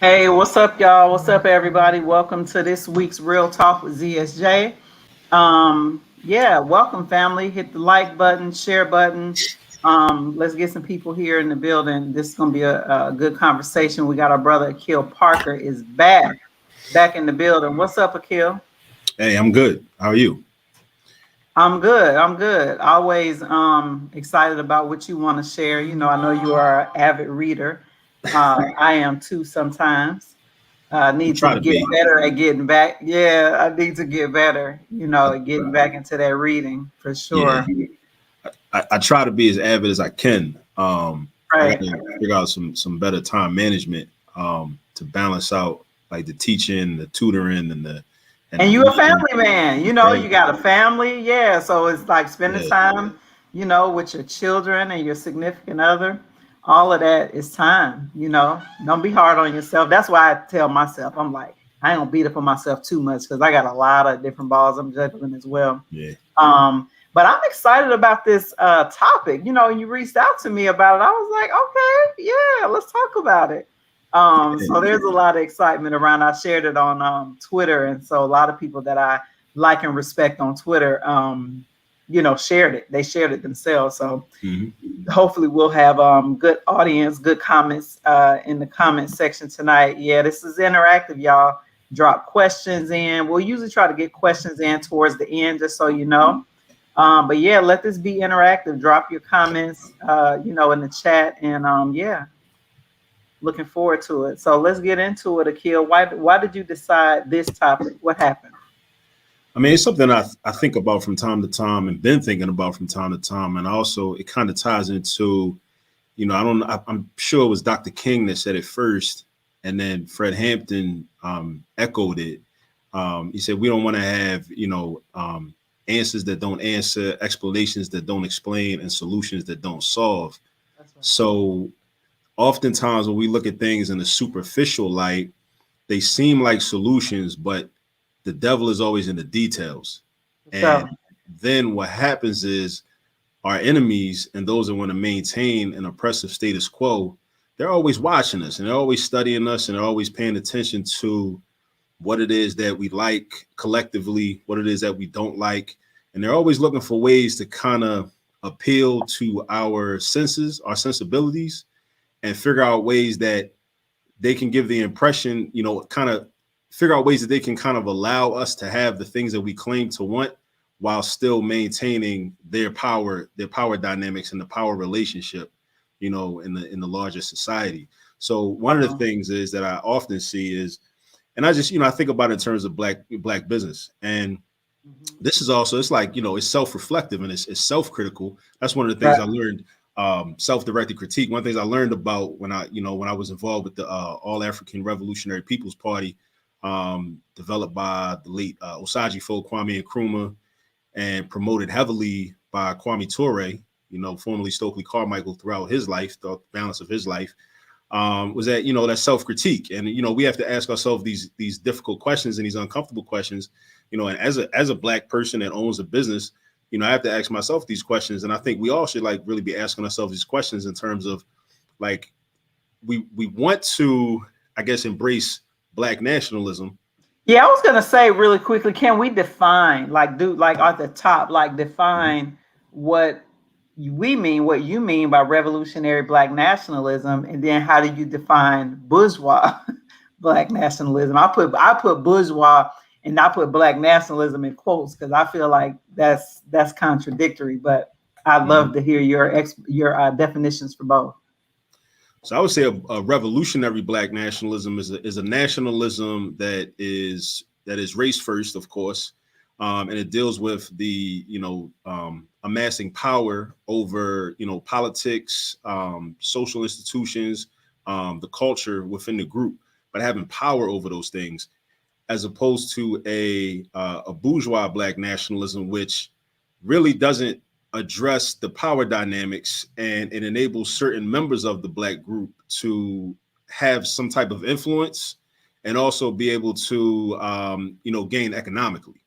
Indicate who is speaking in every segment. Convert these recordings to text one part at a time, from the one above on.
Speaker 1: Hey, what's up, y'all? What's up, everybody? Welcome to this week's Real Talk with ZSJ. Yeah, welcome, family. Hit the like button, share button. Let's get some people here in the building. This is gonna be a good conversation. We got our brother Akil Parker is back in the building. What's up, Akil?
Speaker 2: Hey, I'm good. How are you?
Speaker 1: I'm good. I'm good. Always excited about what you want to share. I know you are an avid reader. I am too sometimes. I
Speaker 2: I
Speaker 1: need to
Speaker 2: try to
Speaker 1: get
Speaker 2: be.
Speaker 1: better at getting back. Yeah, I need to get better,
Speaker 2: I,
Speaker 1: at getting back into that reading for
Speaker 2: yeah,
Speaker 1: sure.
Speaker 2: I try to be as avid as I can. I got
Speaker 1: Right.
Speaker 2: to figure out some better time management to balance out like the teaching, the tutoring, and
Speaker 1: And
Speaker 2: the
Speaker 1: you a
Speaker 2: reading.
Speaker 1: family man,
Speaker 2: Right?
Speaker 1: you got a family. Yeah. So it's like spending
Speaker 2: Yeah,
Speaker 1: time, with your children and your significant other. All of that is time. Don't be hard on yourself. That's why I tell myself, I'm like, I ain't gonna beat up on myself too much because I got a lot of different balls I'm juggling as well.
Speaker 2: yeah.
Speaker 1: But I'm excited about this topic. You reached out to me about it. I was like, okay, yeah, let's talk about it. So there's a lot of excitement around. I shared it on Twitter, and so a lot of people that I like and respect on Twitter, shared it. They shared it themselves. So
Speaker 2: Hmm.
Speaker 1: hopefully we'll have good audience, good comments in the comment section tonight. Yeah, this is interactive, y'all. Drop questions in. We'll usually try to get questions in towards the end, just so you know. But yeah, let this be interactive. Drop your comments, in the chat, and yeah, looking forward to it. So let's get into it, Akil. Why did you decide this topic? What happened?
Speaker 2: I mean, it's something I think about from time to time and been thinking about from time to time, and also it kind of ties into, I don't. I'm sure it was Dr. King that said it first, and then Fred Hampton echoed it. He said we don't want to have answers that don't answer, explanations that don't explain, and solutions that don't solve.
Speaker 1: That's right.
Speaker 2: So oftentimes when we look at things in a superficial light, they seem like solutions, but the devil is always in the details.
Speaker 1: For
Speaker 2: And
Speaker 1: sure.
Speaker 2: then what happens is our enemies and those that want to maintain an oppressive status quo, they're always watching us and they're always studying us and they're always paying attention to what it is that we like collectively, what it is that we don't like. And they're always looking for ways to kind of appeal to our senses, our sensibilities, and figure out ways that they can give the impression, kind of figure out ways that they can kind of allow us to have the things that we claim to want while still maintaining their power dynamics and the power relationship, in the larger society. So one of the things is that I often see is, and I just, I think about it in terms of black business. And
Speaker 1: Mhm.
Speaker 2: this is also, it's like, it's self-reflective and it's self-critical. That's one of the things
Speaker 1: Right.
Speaker 2: I learned, self-directed critique. One of the things I learned about when I was involved with the All African Revolutionary People's Party, developed by the late Osage folk Kwame Nkrumah and promoted heavily by Kwame Ture, formerly Stokely Carmichael throughout his life, the balance of his life, was that that self-critique. And we have to ask ourselves these difficult questions and these uncomfortable questions, and as a black person that owns a business, I have to ask myself these questions. And I think we all should like really be asking ourselves these questions in terms of like we want to, I guess, embrace black nationalism.
Speaker 1: Yeah, I was gonna say really quickly, can we define, like, do like at the top, like define what what you mean by revolutionary black nationalism, and then how do you define bourgeois black nationalism? I put bourgeois and I put black nationalism in quotes because I feel like that's contradictory. But I'd
Speaker 2: Mhm.
Speaker 1: love to hear your definitions for both.
Speaker 2: So I would say a revolutionary black nationalism is a nationalism that is race first, of course, and it deals with the amassing power over politics, social institutions, the culture within the group, but having power over those things, as opposed to a bourgeois black nationalism, which really doesn't address the power dynamics, and it enables certain members of the black group to have some type of influence and also be able to gain economically,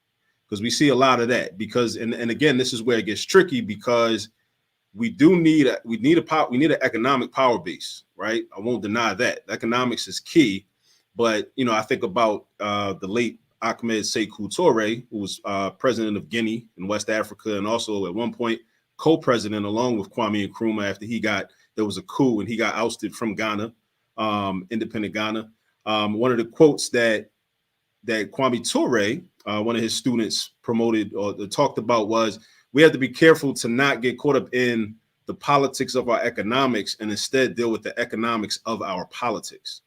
Speaker 2: because we see a lot of that. Because and again, this is where it gets tricky, because we need an economic power base, right? I won't deny that economics is key. But, I think about the late Ahmed Sekou Toure, who was president of Guinea in West Africa, and also at one point co-president along with Kwame Nkrumah after there was a coup and he got ousted from Ghana, independent Ghana. One of the quotes that Kwame Toure, one of his students, promoted or talked about was, we have to be careful to not get caught up in the politics of our economics and instead deal with the economics of our politics.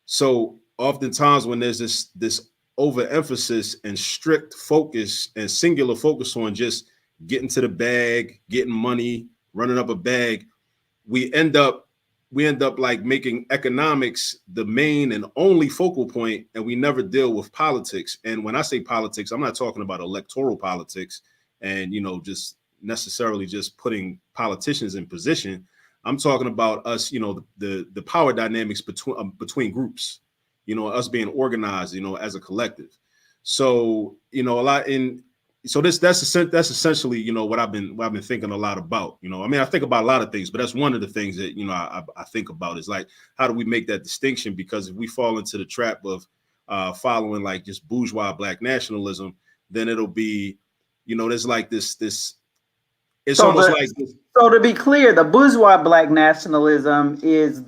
Speaker 2: So oftentimes when there's this overemphasis and strict focus and singular focus on just getting to the bag, getting money, running up a bag, we end up like making economics the main and only focal point, and we never deal with politics. And when I say politics, I'm not talking about electoral politics and, just necessarily just putting politicians in position. I'm talking about us, the power dynamics between groups, us being organized, as a collective. So, that's essentially, what I've been thinking a lot about. I think about a lot of things, but that's one of the things that, I think about is like, how do we make that distinction? Because if we fall into the trap of following like just bourgeois Black nationalism, then it'll be, there's like this, it's so almost like this.
Speaker 1: So to be clear, the bourgeois Black nationalism is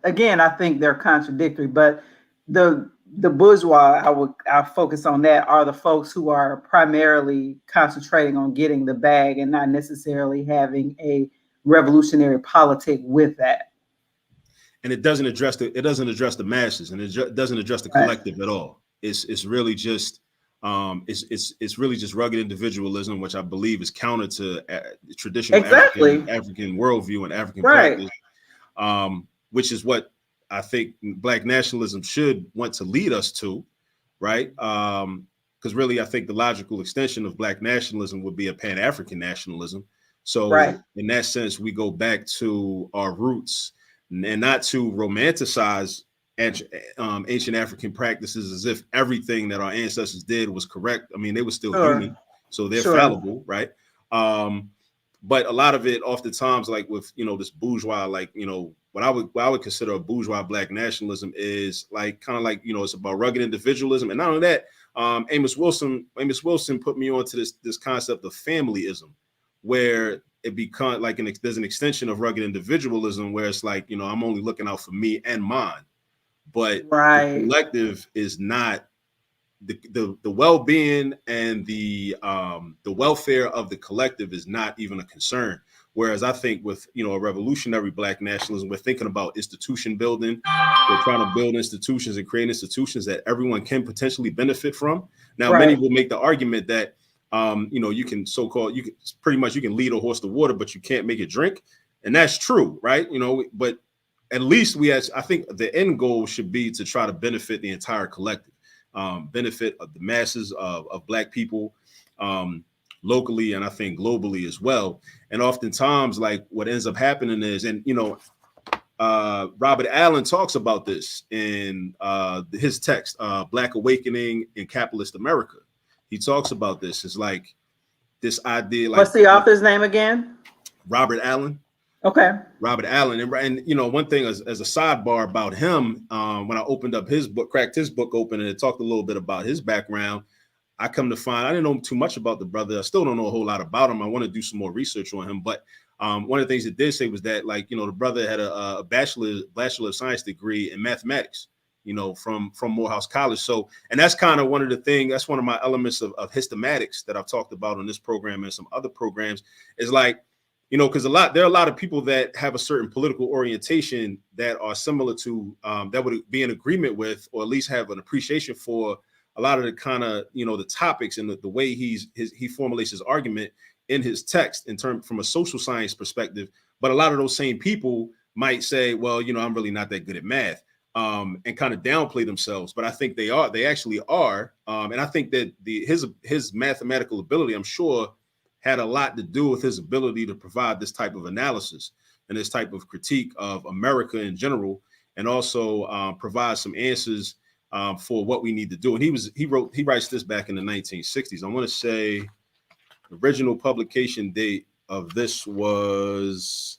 Speaker 1: again, I think they're contradictory, but the bourgeois, I'll focus on that, are the folks who are primarily concentrating on getting the bag and not necessarily having a revolutionary politic with that.
Speaker 2: And it doesn't address the masses, and it doesn't address the collective at all. It's really just it's really just rugged individualism, which I believe is counter to traditional African worldview and African practice, which is what I think Black nationalism should want to lead us to, right? Because really, I think the logical extension of Black nationalism would be a Pan-African nationalism. So in that sense, we go back to our roots and not to romanticize ancient African practices as if everything that our ancestors did was correct. I mean, they were still human, so they're fallible, right? But a lot of it, oftentimes, like with this bourgeois, like what I would consider a bourgeois Black nationalism is like kind of like it's about rugged individualism, and not only that, Amos Wilson put me onto this concept of familyism, where it becomes like there's an extension of rugged individualism where it's like I'm only looking out for me and mine. But the collective is not the well-being and the welfare of the collective is not even a concern. Whereas I think with a revolutionary Black nationalism, we're thinking about institution building. We're trying to build institutions and create institutions that everyone can potentially benefit from. Now, many will make the argument that you can lead a horse to water, but you can't make it drink, and that's true, right? But at least I think the end goal should be to try to benefit the entire collective, benefit of the masses of Black people locally, and I think globally as well. And oftentimes, like what ends up happening is, and Robert Allen talks about this in his text, Black Awakening in Capitalist America. He talks about this. It's like this idea. Like,
Speaker 1: what's the author's name again?
Speaker 2: Robert Allen.
Speaker 1: Okay.
Speaker 2: Robert Allen. And one thing as a sidebar about him, when I opened up his book, cracked his book open, and it talked a little bit about his background, I come to find I didn't know too much about the brother. I still don't know a whole lot about him. I want to do some more research on him. But one of the things it did say was that, like, the brother had a bachelor of science degree in mathematics, from Morehouse College. So, and that's kind of one of the things, that's one of my elements of hystematics that I've talked about on this program and some other programs, is like, because there are a lot of people that have a certain political orientation that are similar to that would be in agreement with, or at least have an appreciation for a lot of the kind of the topics and the way he formulates his argument in his text from a social science perspective. But a lot of those same people might say, well, I'm really not that good at math, and kind of downplay themselves. But I think they actually are, and I think that his mathematical ability, I'm sure, had a lot to do with his ability to provide this type of analysis and this type of critique of America in general, and also provide some answers for what we need to do. And he writes this back in the 1960s. I want to say the original publication date of this was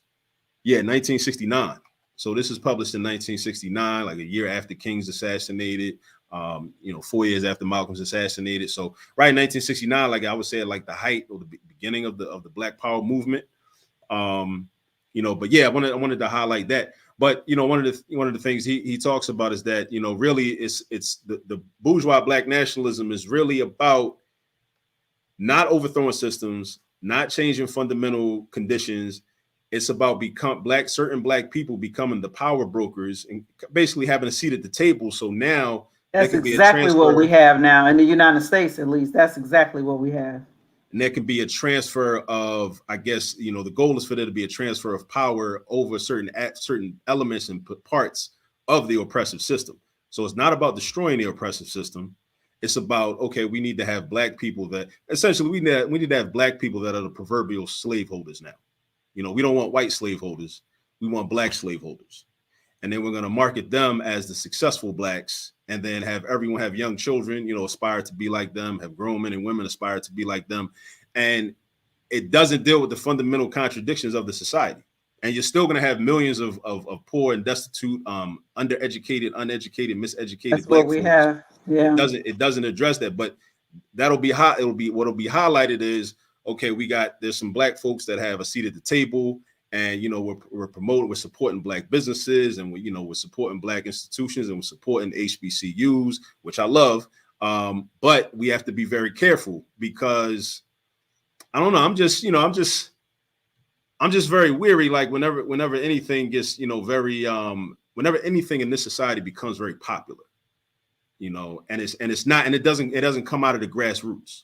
Speaker 2: 1969. So this is published in 1969, like a year after King's assassinated, 4 years after Malcolm's assassinated. So right in 1969, like I would say, like the height or the beginning of the Black Power movement. But yeah, I wanted to highlight that. But one of the things he talks about is that really it's the bourgeois Black nationalism is really about not overthrowing systems, not changing fundamental conditions. It's about certain Black people becoming the power brokers and basically having a seat at the table. So now
Speaker 1: that's exactly what we have now in the United States, at least. That's exactly what we have.
Speaker 2: And there can be a transfer of, I guess, the goal is for there to be a transfer of power over certain elements and parts of the oppressive system. So it's not about destroying the oppressive system. It's about, okay, we need to have Black people that essentially we need to have Black people that are the proverbial slaveholders now. We don't want white slaveholders. We want Black slaveholders. And then we're going to market them as the successful Blacks, and then have everyone have young children, aspire to be like them, have grown men and women aspire to be like them. And it doesn't deal with the fundamental contradictions of the society. And you're still going to have millions of poor and destitute, undereducated, uneducated, miseducated.
Speaker 1: That's Black what we folks. Have. Yeah.
Speaker 2: It doesn't address that, but what'll be highlighted is, okay, there's some Black folks that have a seat at the table. And, we're promoting, we're supporting Black businesses, and we're supporting Black institutions, and we're supporting HBCUs, which I love. But we have to be very careful, because I don't know. I'm just very weary. Like whenever anything gets, whenever anything in this society becomes very popular, and it doesn't come out of the grassroots.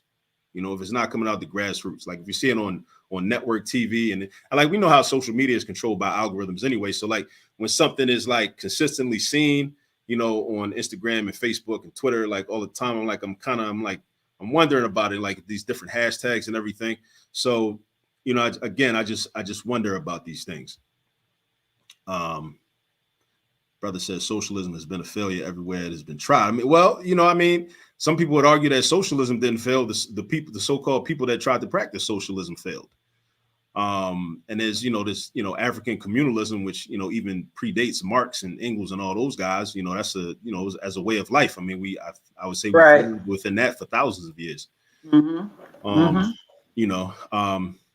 Speaker 2: If it's not coming out the grassroots, like if you see it on network TV, and like we know how social media is controlled by algorithms anyway. So like when something is like consistently seen, on Instagram and Facebook and Twitter, like all the time, I'm wondering about it, like these different hashtags and everything. So, I just wonder about these things. Brother says socialism has been a failure everywhere it has been tried. I mean, some people would argue that socialism didn't fail. The so-called people that tried to practice socialism failed. And there's, this, African communalism, which, even predates Marx and Engels and all those guys, that's as a way of life. I mean, I would say
Speaker 1: right.
Speaker 2: we within that for thousands of years.
Speaker 1: Mm-hmm.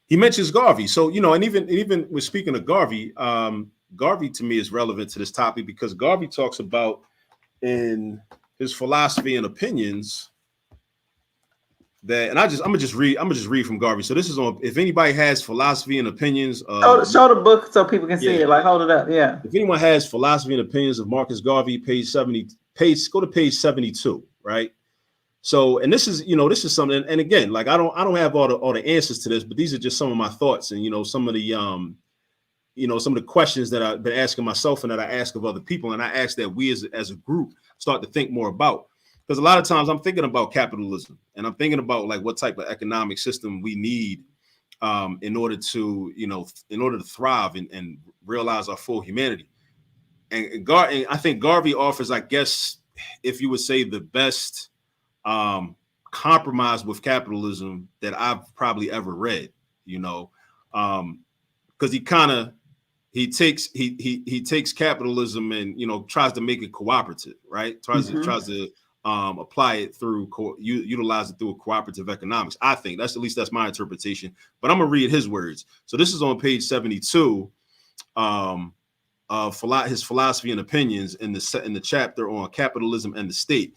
Speaker 2: He mentions Garvey. So, and even with speaking of Garvey, Garvey to me is relevant to this topic, because Garvey talks about in his philosophy and opinions that, and I'm gonna just read from Garvey. So this is on, if anybody has philosophy and opinions,
Speaker 1: show the book so people can see it. Like, hold it up. Yeah.
Speaker 2: If anyone has philosophy and opinions of Marcus Garvey, go to page 72, right? So, and this is something, and again, like I don't have all the answers to this, but these are just some of my thoughts, and some of the questions that I've been asking myself and that I ask of other people, and I ask that we as a group start to think more about. Because a lot of times I'm thinking about capitalism, and I'm thinking about like what type of economic system we need in order to thrive and realize our full humanity. And I think Garvey offers, I guess, if you would say, the best compromise with capitalism that I've probably ever read, because he takes capitalism and tries to make it cooperative, right? Tries to apply it through utilize it through a cooperative economics. I think that's my interpretation. But I'm gonna read his words. So this is on page 72 of his philosophy and opinions in the chapter on capitalism and the state.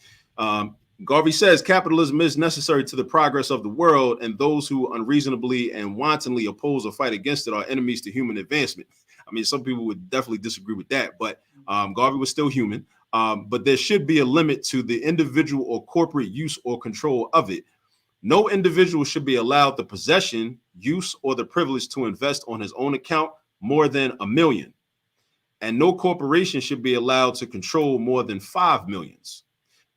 Speaker 2: Garvey says capitalism is necessary to the progress of the world, and those who unreasonably and wantonly oppose or fight against it are enemies to human advancement. I mean, some people would definitely disagree with that, but Garvey was still human. But there should be a limit to the individual or corporate use or control of it. No individual should be allowed the possession, use, or the privilege to invest on his own account more than $1 million. And no corporation should be allowed to control more than 5 millions.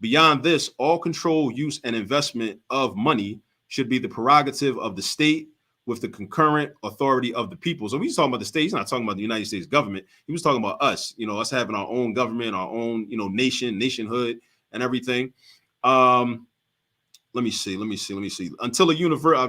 Speaker 2: Beyond this, all control, use, and investment of money should be the prerogative of the state with the concurrent authority of the people. So he's talking about the state. He's not talking about the United States government. He was talking about us, us having our own government, our own, nationhood and everything. Let me see. Until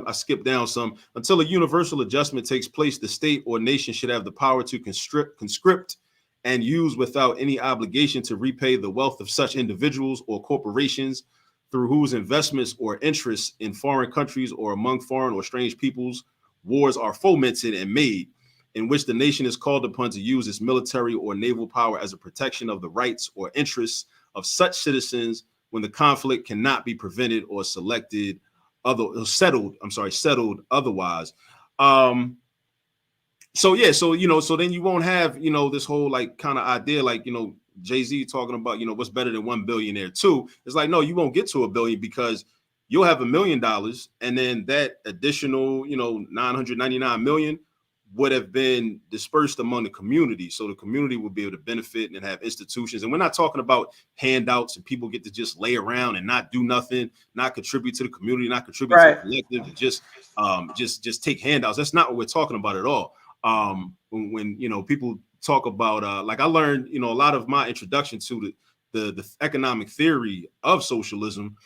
Speaker 2: I skipped down some. Until a universal adjustment takes place, the state or nation should have the power to conscript and used without any obligation to repay the wealth of such individuals or corporations through whose investments or interests in foreign countries or among foreign or strange peoples wars are fomented and made, in which the nation is called upon to use its military or naval power as a protection of the rights or interests of such citizens when the conflict cannot be prevented or settled otherwise. So then you won't have, this whole like kind of idea, like, Jay-Z talking about, what's better than 1 billionaire too. It's like, no, you won't get to a billion because you'll have $1 million, and then that additional, 999 million would have been dispersed among the community. So the community will be able to benefit and have institutions. And we're not talking about handouts and people get to just lay around and not do nothing, not contribute to the community, not contribute to the collective, and just take handouts. That's not what we're talking about at all. When people talk about like I learned, a lot of my introduction to the economic theory of socialism.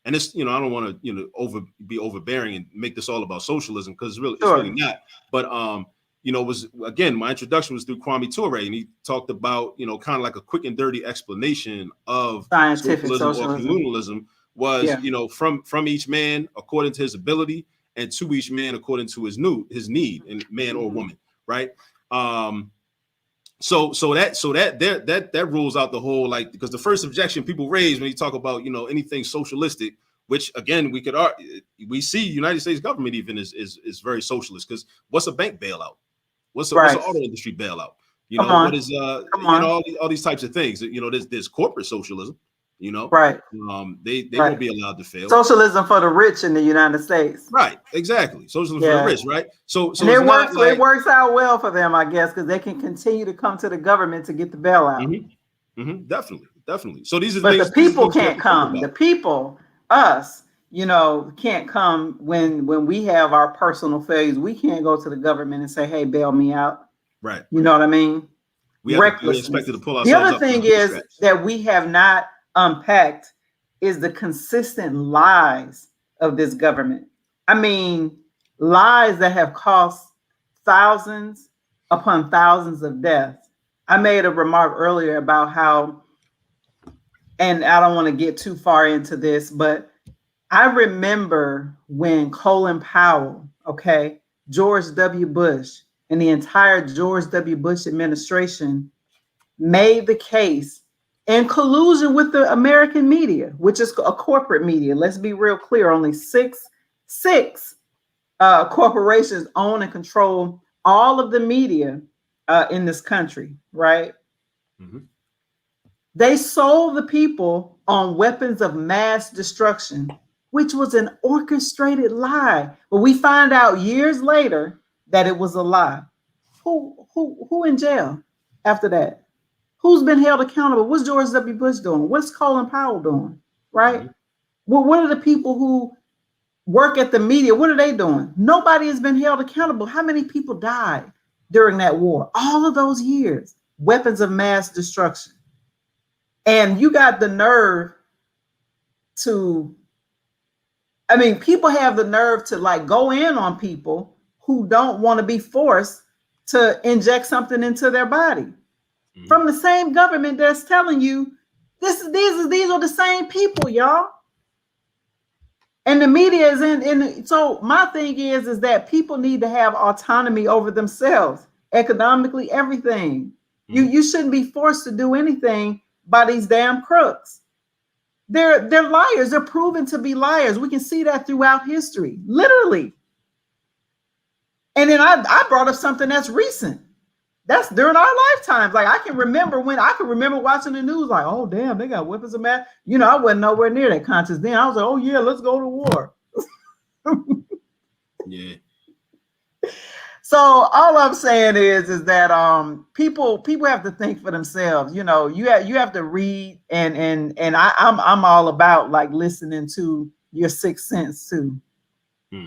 Speaker 2: And it's, I don't want to, be overbearing and make this all about socialism, because it's really not. But, my introduction was through Kwame Ture, and he talked about, kind of like a quick and dirty explanation of
Speaker 1: scientific
Speaker 2: socialism or communalism was, from each man according to his ability, and to each man according to his need, and man or woman, right? So that rules out the whole, like, because the first objection people raise when you talk about anything socialistic, which again we see United States government even is very socialist, because what's a bank bailout? What's an auto industry bailout? What is all these types of things? There's corporate socialism. They won't be allowed to fail.
Speaker 1: Socialism for the rich in the United States.
Speaker 2: Right, exactly. Socialism for the rich, right? So
Speaker 1: and it works out well for them, I guess, because they can continue to come to the government to get the bailout.
Speaker 2: Definitely. So these are
Speaker 1: the people can't come. The people, us, can't come when we have our personal failures. We can't go to the government and say, "Hey, bail me out."
Speaker 2: Right.
Speaker 1: You know what I mean?
Speaker 2: We're expected to pull ourselves
Speaker 1: up. The other thing is that we have not unpacked is the consistent lies of this government. I mean, lies that have cost thousands upon thousands of deaths. I made a remark earlier about how, and I don't want to get too far into this, but I remember when Colin Powell, George W. Bush, and the entire George W. Bush administration made the case in collusion with the American media, which is a corporate media. Let's be real clear. Only six corporations own and control all of the media in this country, right? Mm-hmm. They sold the people on weapons of mass destruction, which was an orchestrated lie. But we find out years later that it was a lie. Who in jail after that? Who's been held accountable? What's George W. Bush doing? What's Colin Powell doing? Right? Mm-hmm. Well, what are the people who work at the media? What are they doing? Nobody has been held accountable. How many people died during that war? All of those years, weapons of mass destruction. And you got the nerve to, people have the nerve to like go in on people who don't want to be forced to inject something into their body. From the same government that's telling you these are the same people, y'all. And the media is in. So my thing is that people need to have autonomy over themselves, economically, everything. You shouldn't be forced to do anything by these damn crooks. They're liars. They're proven to be liars. We can see that throughout history, literally. And then I brought up something that's recent. That's during our lifetimes. Like I can remember watching the news, like, oh damn, they got weapons of mass. I wasn't nowhere near that conscious then. I was like, oh yeah, let's go to war.
Speaker 2: Yeah.
Speaker 1: So all I'm saying is that people have to think for themselves. You have to read and I'm all about like listening to your sixth sense too.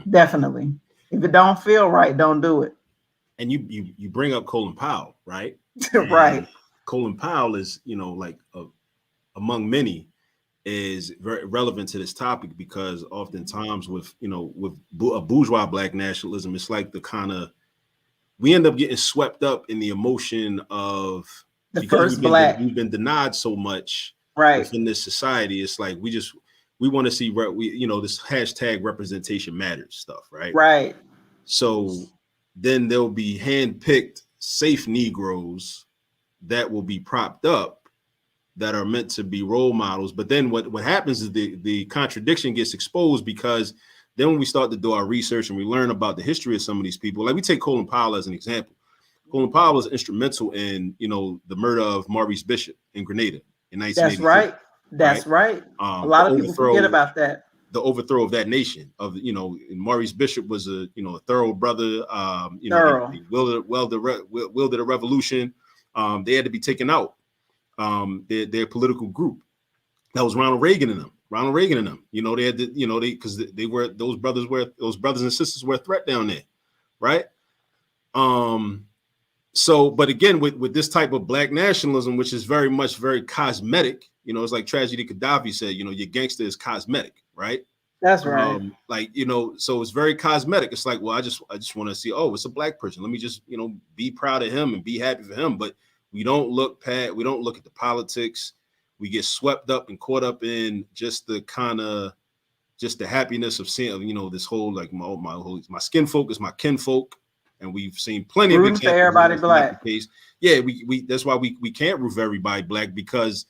Speaker 1: Definitely. If it don't feel right, don't do it.
Speaker 2: And you bring up Colin Powell, right?
Speaker 1: Right.
Speaker 2: Colin Powell is, among many, is very relevant to this topic because oftentimes with a bourgeois black nationalism, it's like the kind of we end up getting swept up in the emotion of,
Speaker 1: The
Speaker 2: because
Speaker 1: first black.
Speaker 2: we've been denied so much
Speaker 1: Right.
Speaker 2: within this society. It's like we want to see this hashtag representation matters stuff, right?
Speaker 1: Right.
Speaker 2: So then there'll be handpicked safe Negroes that will be propped up, that are meant to be role models. But then what happens is the contradiction gets exposed, because then when we start to do our research and we learn about the history of some of these people, like we take Colin Powell as an example. Colin Powell was instrumental in, the murder of Maurice Bishop in Grenada in 1983.
Speaker 1: That's right. That's right. A lot of people forget about that.
Speaker 2: The overthrow of that nation, Maurice Bishop was a thorough brother. He wielded a revolution. They had to be taken out. Their political group, that was Ronald Reagan and them. They had to, because they were, those brothers and sisters were a threat down there, right? So, but again, with this type of black nationalism, which is very cosmetic, it's like Tragedy Gaddafi said, your gangster is cosmetic, right?
Speaker 1: That's right.
Speaker 2: So it's very cosmetic. It's like, well, I just want to see, oh, it's a black person. Let me just, be proud of him and be happy for him. But we don't look at the politics. We get swept up and caught up in just the happiness of seeing, this whole, like, my skin folk is my kinfolk. And we've seen plenty of examples
Speaker 1: for everybody black.
Speaker 2: Case. Yeah, we that's why we can't root for everybody black, because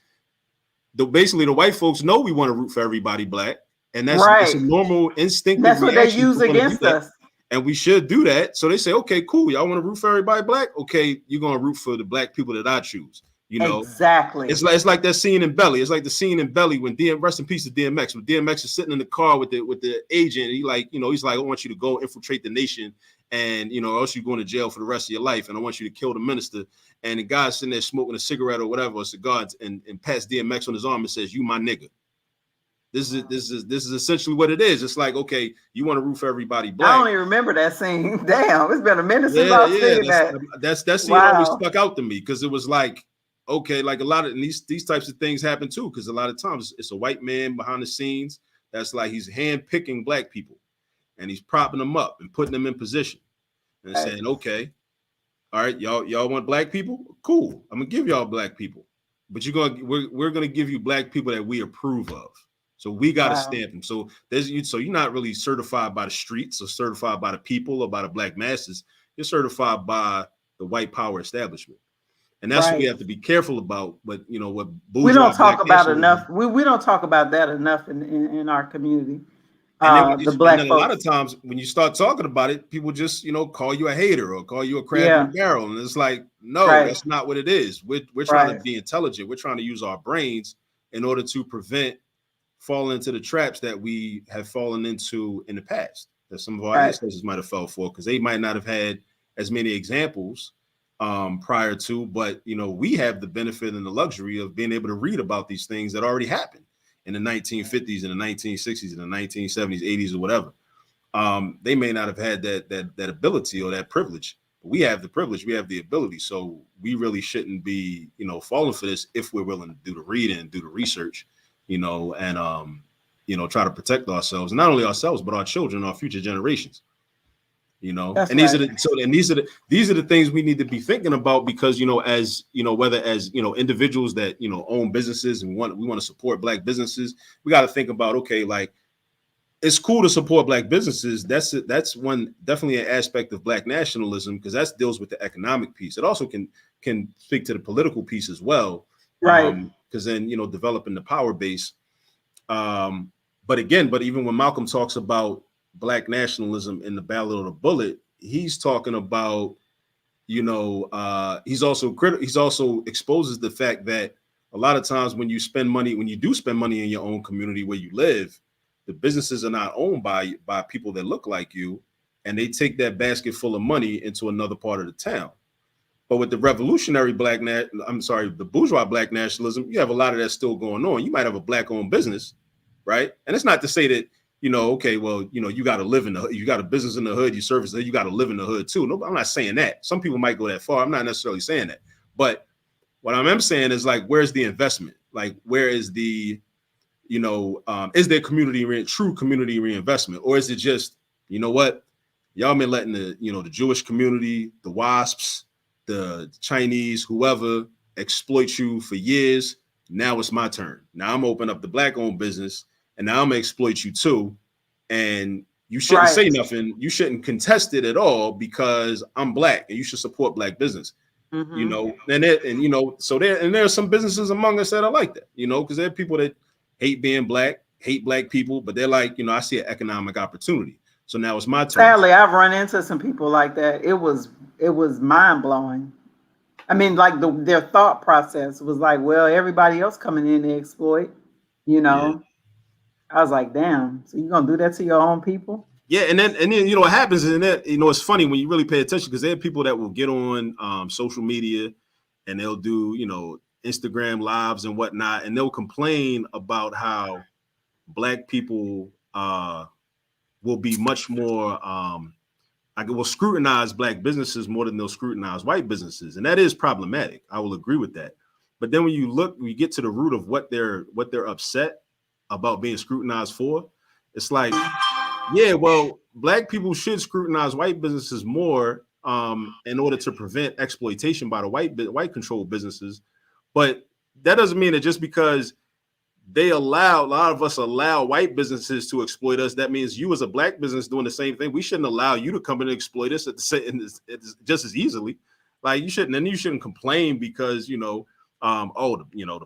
Speaker 2: basically the white folks know we want to root for everybody black. And that's a normal instinctive
Speaker 1: reaction. That's what they use against us.
Speaker 2: And we should do that. So they say, okay, cool. Y'all want to root for everybody black? Okay, you're going to root for the black people that I choose.
Speaker 1: Exactly.
Speaker 2: It's like that scene in Belly. It's like the scene in Belly when rest in peace to DMX. When DMX is sitting in the car with the agent, and he's like, I want you to go infiltrate the nation, and or else you're going to jail for the rest of your life, and I want you to kill the minister. And the guy's sitting there smoking a cigarette or whatever, a cigar, and pats DMX on his arm and says, "You my nigga." This is essentially what it is. It's like, okay, you want to root for everybody black.
Speaker 1: I don't even remember that scene. Damn, it's been a minute since I've seen that.
Speaker 2: That scene always stuck out to me, because it was like, okay, like a lot of these types of things happen too, because a lot of times it's a white man behind the scenes that's like, he's handpicking black people, and he's propping them up and putting them in position and saying, okay, all right, y'all want black people? Cool, I'm gonna give y'all black people, but we're gonna give you black people that we approve of. So we got to stamp them. So you're not really certified by the streets or certified by the people or by the black masses. You're certified by the white power establishment. And that's what we have to be careful about. But what
Speaker 1: we don't talk about enough. We don't talk about that enough in our community. The black folks.
Speaker 2: A lot of times when you start talking about it, people just call you a hater or call you a crab in the barrel. And it's like, no, that's not what it is. We're trying to be intelligent. We're trying to use our brains in order to prevent falling into the traps that we have fallen into in the past, that some of our ancestors might have fell for, because they might not have had as many examples prior to, but we have the benefit and the luxury of being able to read about these things that already happened in the 1950s and the 1960s and the 1970s, 80s, or whatever. They may not have had that ability or that privilege, but we have the privilege, we have the ability. So we really shouldn't be falling for this if we're willing to do the reading and do the research, and try to protect ourselves, and not only ourselves, but our children, our future generations.
Speaker 1: That's
Speaker 2: and these are the things we need to be thinking about, because whether as individuals that own businesses and we want to support black businesses, we got to think about, okay, like, it's cool to support black businesses. That's definitely an aspect of black nationalism, because that deals with the economic piece. It also can speak to the political piece as well,
Speaker 1: right?
Speaker 2: Because then developing the power base. But even when Malcolm talks about black nationalism in the Ballad of the Bullet, he's talking about he's also exposes the fact that a lot of times when you do spend money in your own community where you live, the businesses are not owned by people that look like you, and they take that basket full of money into another part of the town. But with the the bourgeois black nationalism, you have a lot of that still going on. You might have a black-owned business, right? And it's not to say that, okay, well, you got to live in the hood, you got a business in the hood, you service the hood, you got to live in the hood too. No, I'm not saying that. Some people might go that far. I'm not necessarily saying that. But what I'm saying is, like, where's the investment? Like, where is the, is there true community reinvestment? Or is it just, what? Y'all been letting the Jewish community, the WASPs, the Chinese, whoever exploit you for years. Now it's my turn. Now I'm open up the black-owned business, and now I'm gonna exploit you too. And you shouldn't say nothing. You shouldn't contest it at all because I'm black, and you should support black business. So there are some businesses among us that are like that. Because there are people that hate being black, hate black people, but they're like, I see an economic opportunity. So now it's my turn.
Speaker 1: Sadly, I've run into some people like that. It was mind blowing. I mean, like their thought process was like, well, everybody else coming in to exploit,
Speaker 2: Yeah.
Speaker 1: I was like, damn, so you're gonna do that to your own people?
Speaker 2: Yeah, and then what happens is that it's funny when you really pay attention, because there are people that will get on social media and they'll do Instagram lives and whatnot, and they'll complain about how black people will be much more will scrutinize black businesses more than they'll scrutinize white businesses, and that is problematic. I will agree with that. But then when you get to the root of what they're upset about being scrutinized for, it's like, yeah, well, black people should scrutinize white businesses more in order to prevent exploitation by the white controlled businesses. But that doesn't mean that just because a lot of us allow white businesses to exploit us, that means you as a black business doing the same thing. We shouldn't allow you to come in and exploit us just as easily. Like you shouldn't complain because the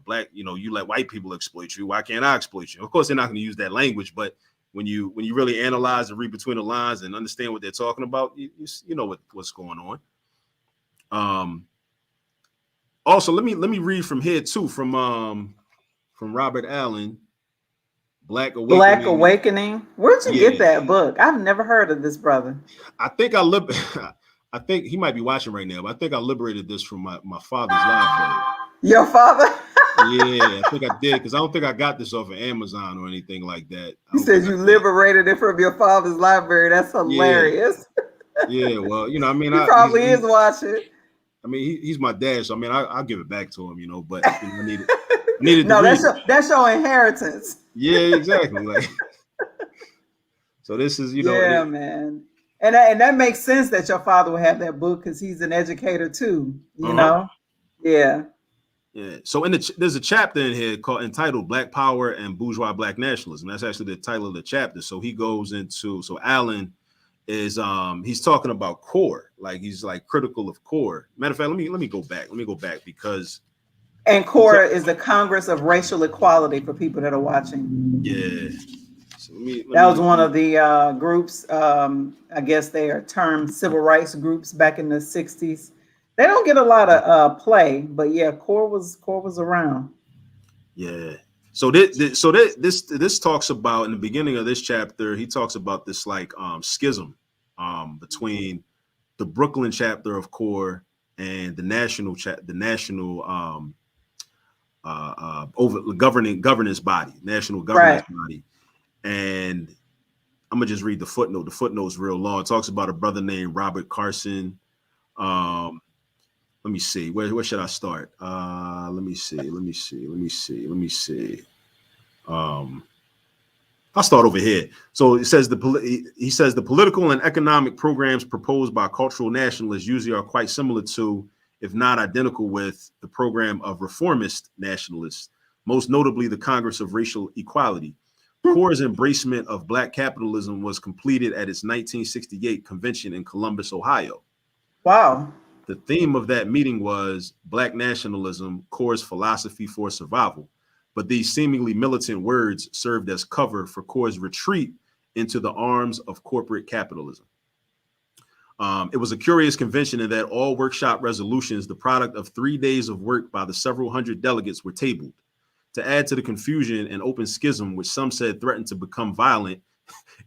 Speaker 2: black, you let white people exploit you. Why can't I exploit you? Of course, they're not going to use that language, but when you really analyze and read between the lines and understand what they're talking about, you know what's going on. Also, let me read from here too, from Robert Allen, Black Awakening.
Speaker 1: Black Awakening. Where'd you get that book? I've never heard of this brother.
Speaker 2: I think I think he might be watching right now, but I think I liberated this from my father's library.
Speaker 1: Your father?
Speaker 2: Yeah, I think I did, because I don't think I got this off of Amazon or anything like that.
Speaker 1: You said you liberated it from your father's library. That's hilarious.
Speaker 2: Yeah, well, I mean,
Speaker 1: he probably is watching.
Speaker 2: I mean, he's my dad, so I mean, I'll give it back to him, but I needed
Speaker 1: no, that's your inheritance.
Speaker 2: Yeah, exactly. Like, so this is,
Speaker 1: yeah, man. And that makes sense that your father would have that book because he's an educator too, you know? Yeah.
Speaker 2: Yeah. So there's a chapter in here entitled Black Power and Bourgeois Black Nationalism. That's actually the title of the chapter. So he goes into, Allen is he's talking about CORE, like he's like critical of CORE. Matter of fact, let me go back. Let me go back because
Speaker 1: CORE is the Congress of Racial Equality for people that are watching.
Speaker 2: Yeah. So
Speaker 1: that was one of the groups. I guess they are termed civil rights groups back in the 60s. They don't get a lot of play, but yeah, CORE was around.
Speaker 2: Yeah. So this talks about, in the beginning of this chapter, he talks about this like schism between the Brooklyn chapter of CORE and the national governance body, national governance body. And I'm gonna just read the footnote. The footnote's real long. It talks about a brother named Robert Carson. Let me see. Where should I start? Let me see. I'll start over here. So it says he says the political and economic programs proposed by cultural nationalists usually are quite similar to, if not identical with, the program of reformist nationalists, most notably the Congress of Racial Equality. CORE's embracement of Black capitalism was completed at its 1968 convention in Columbus, Ohio.
Speaker 1: Wow.
Speaker 2: The theme of that meeting was Black nationalism, CORE's philosophy for survival. But these seemingly militant words served as cover for CORE's retreat into the arms of corporate capitalism. It was a curious convention in that all workshop resolutions, the product of 3 days of work by the several hundred delegates, were tabled. To add to the confusion, an open schism, which some said threatened to become violent,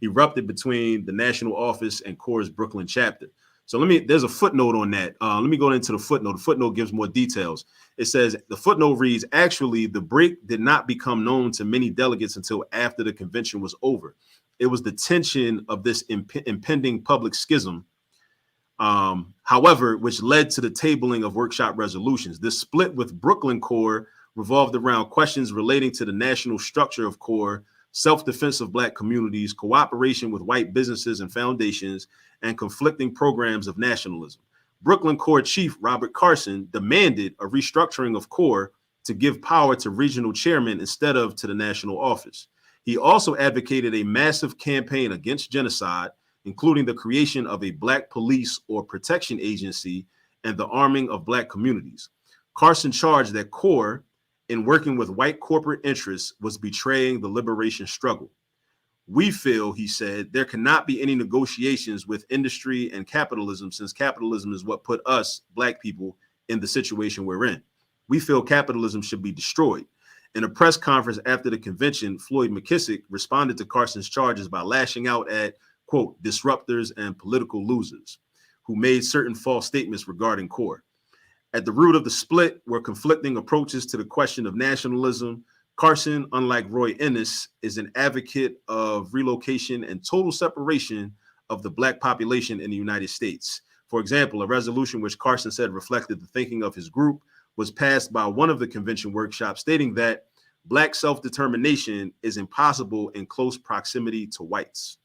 Speaker 2: erupted between the national office and CORE's Brooklyn chapter. So there's a footnote on that. Let me go into the footnote. The footnote gives more details. It says, the footnote reads, actually, the break did not become known to many delegates until after the convention was over. It was the tension of this impending public schism, however, which led to the tabling of workshop resolutions. This split with Brooklyn CORE revolved around questions relating to the national structure of CORE, self-defense of Black communities, cooperation with white businesses and foundations, and conflicting programs of nationalism. Brooklyn Core Chief Robert Carson demanded a restructuring of Core to give power to regional chairmen instead of to the national office. He also advocated a massive campaign against genocide, including the creation of a Black police or protection agency and the arming of Black communities. Carson charged that Core, in working with white corporate interests, was betraying the liberation struggle. We feel, he said, there cannot be any negotiations with industry and capitalism, since capitalism is what put us, Black people, in the situation we're in. We feel capitalism should be destroyed. In a press conference after the convention, Floyd McKissick responded to Carson's charges by lashing out at, quote, disruptors and political losers who made certain false statements regarding Core. At the root of the split were conflicting approaches to the question of nationalism. Carson, unlike Roy Innis, is an advocate of relocation and total separation of the Black population in the United States. For example, a resolution which Carson said reflected the thinking of his group was passed by one of the convention workshops, stating that Black self-determination is impossible in close proximity to whites.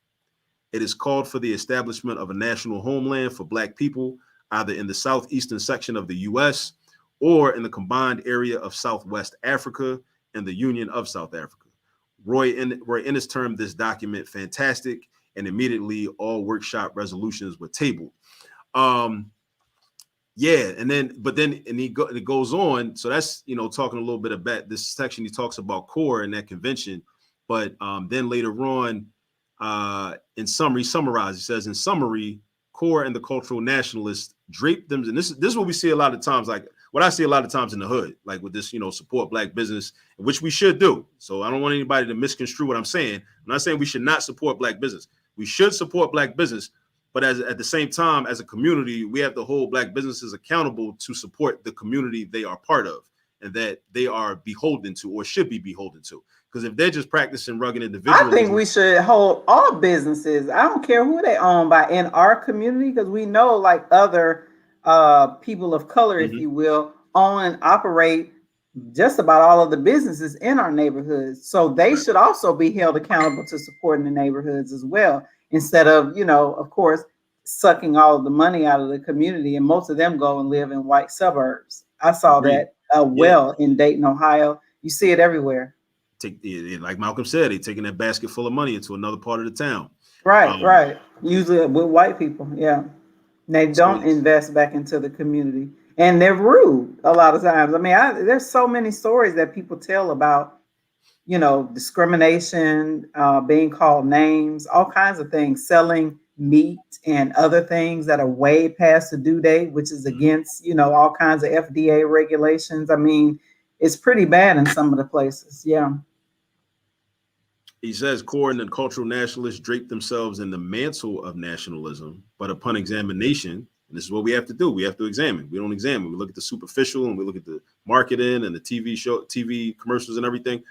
Speaker 2: It is called for the establishment of a national homeland for Black people, either in the southeastern section of the U.S. or in the combined area of Southwest Africa and the Union of South Africa. Roy Innis termed this document fantastic, and immediately all workshop resolutions were tabled. It goes on. So that's, talking a little bit about this section. He talks about Core and that convention, but then later on, in summary, he says, in summary, Core and the cultural nationalists draped them. And this is what we see a lot of times, like what I see a lot of times in the hood, like with this, support Black business, which we should do. So I don't want anybody to misconstrue what I'm saying. I'm not saying we should not support Black business. We should support Black business. But at the same time, as a community, we have to hold Black businesses accountable to support the community they are part of and that they are beholden to or should be beholden to. Because if they're just practicing rugged individualism,
Speaker 1: I think we should hold all businesses. I don't care who they own by in our community, because we know like other people of color, if you will, own and operate just about all of the businesses in our neighborhoods. So they should also be held accountable to supporting the neighborhoods as well, instead of, of course, sucking all of the money out of the community. And most of them go and live in white suburbs. I saw that in Dayton, Ohio. You see it everywhere.
Speaker 2: Like Malcolm said, they're taking that basket full of money into another part of the town.
Speaker 1: Right. Usually with white people. Yeah. And they don't invest back into the community. And they're rude a lot of times. I mean, there's so many stories that people tell about, discrimination, being called names, all kinds of things, selling meat and other things that are way past the due date, which is against, all kinds of FDA regulations. I mean, it's pretty bad in some of the places. Yeah.
Speaker 2: He says Core and the cultural nationalists drape themselves in the mantle of nationalism, but upon examination, and this is what we have to do, we have to examine. We don't examine. We look at the superficial and we look at the marketing and the TV commercials and everything.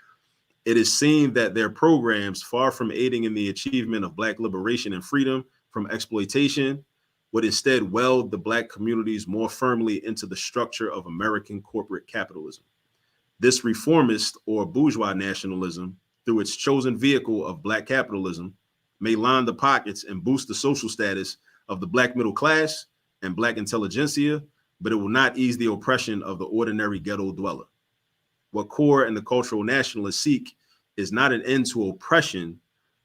Speaker 2: It is seen that their programs, far from aiding in the achievement of Black liberation and freedom from exploitation, would instead weld the Black communities more firmly into the structure of American corporate capitalism. This reformist or bourgeois nationalism, through its chosen vehicle of Black capitalism, may line the pockets and boost the social status of the Black middle class and Black intelligentsia, but it will not ease the oppression of the ordinary ghetto dweller. What Core and the cultural nationalists seek is not an end to oppression,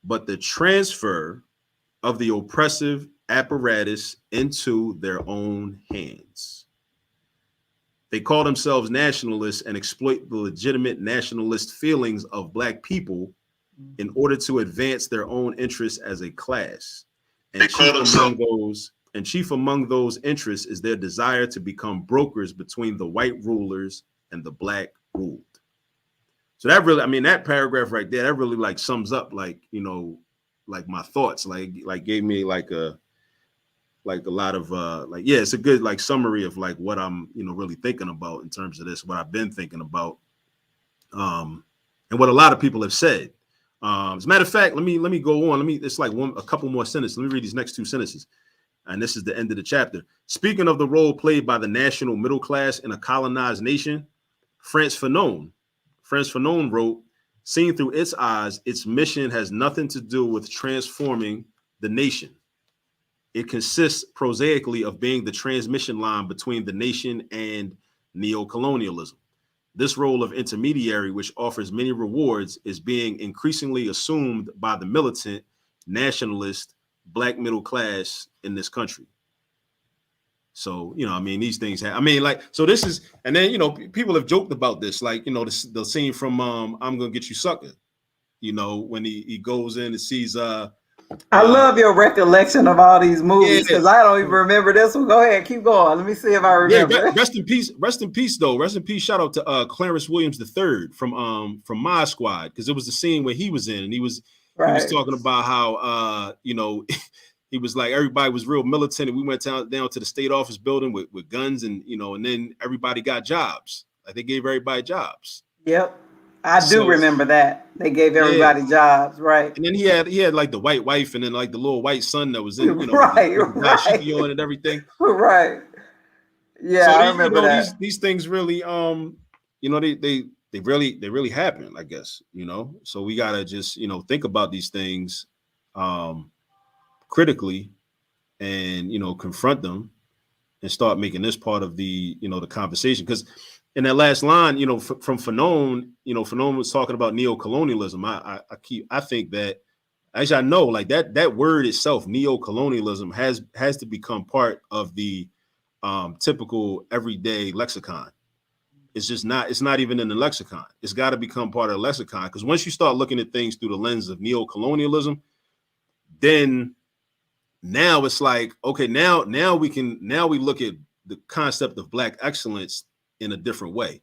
Speaker 2: but the transfer of the oppressive apparatus into their own hands. They call themselves nationalists and exploit the legitimate nationalist feelings of Black people in order to advance their own interests as a class. And chief among those interests is their desire to become brokers between the white rulers and the Black ruled. So that really, that paragraph right there, that really like sums up like my thoughts, like gave me like a lot of it's a good like summary of like what I'm really thinking about in terms of this, what I've been thinking about, and what a lot of people have said. As a matter of fact, let me go on. It's like a couple more sentences. Let me read these next two sentences, and this is the end of the chapter. Speaking of the role played by the national middle class in a colonized nation, Frantz Fanon wrote, Seen through its eyes, its mission has nothing to do with transforming the nation. It consists prosaically of being the transmission line between the nation and neocolonialism. This role of intermediary, which offers many rewards, is being increasingly assumed by the militant, nationalist, black middle class in this country. So, you know, I mean, these things have, I mean, like, so this is, and then, you know, people have joked about this, like, you know, the scene from I'm Gonna Get You Sucker, you know, when he goes in and sees,
Speaker 1: I love your recollection of all these movies because
Speaker 2: yeah.
Speaker 1: I don't even remember this one. Go ahead, keep going. Let me see if I remember.
Speaker 2: Yeah, rest in peace. Rest in peace, though. Rest in peace. Shout out to Clarence Williams III from My Squad, because it was the scene where he was in, and he was talking about how you know, he was like, everybody was real militant, and we went down to the state office building with guns, and you know, and then everybody got jobs. Like they gave everybody jobs.
Speaker 1: Yep. I do remember that. They gave everybody jobs, right?
Speaker 2: And then he had like the white wife and then like the little white son that was in, you know,
Speaker 1: right.
Speaker 2: and everything.
Speaker 1: Right. Yeah, so I remember that.
Speaker 2: These things really, you know, they really happen, I guess, you know. So we gotta just, you know, think about these things critically and, you know, confront them and start making this part of the, you know, the conversation. Because in that last line, you know, from Fanon, you know, Fanon was talking about neocolonialism. I think that, as I know, like that word itself, neocolonialism, has to become part of the typical everyday lexicon. It's just not. It's not even in the lexicon. It's got to become part of the lexicon, because once you start looking at things through the lens of neocolonialism, then now it's like, okay, now we look at the concept of Black excellence in a different way,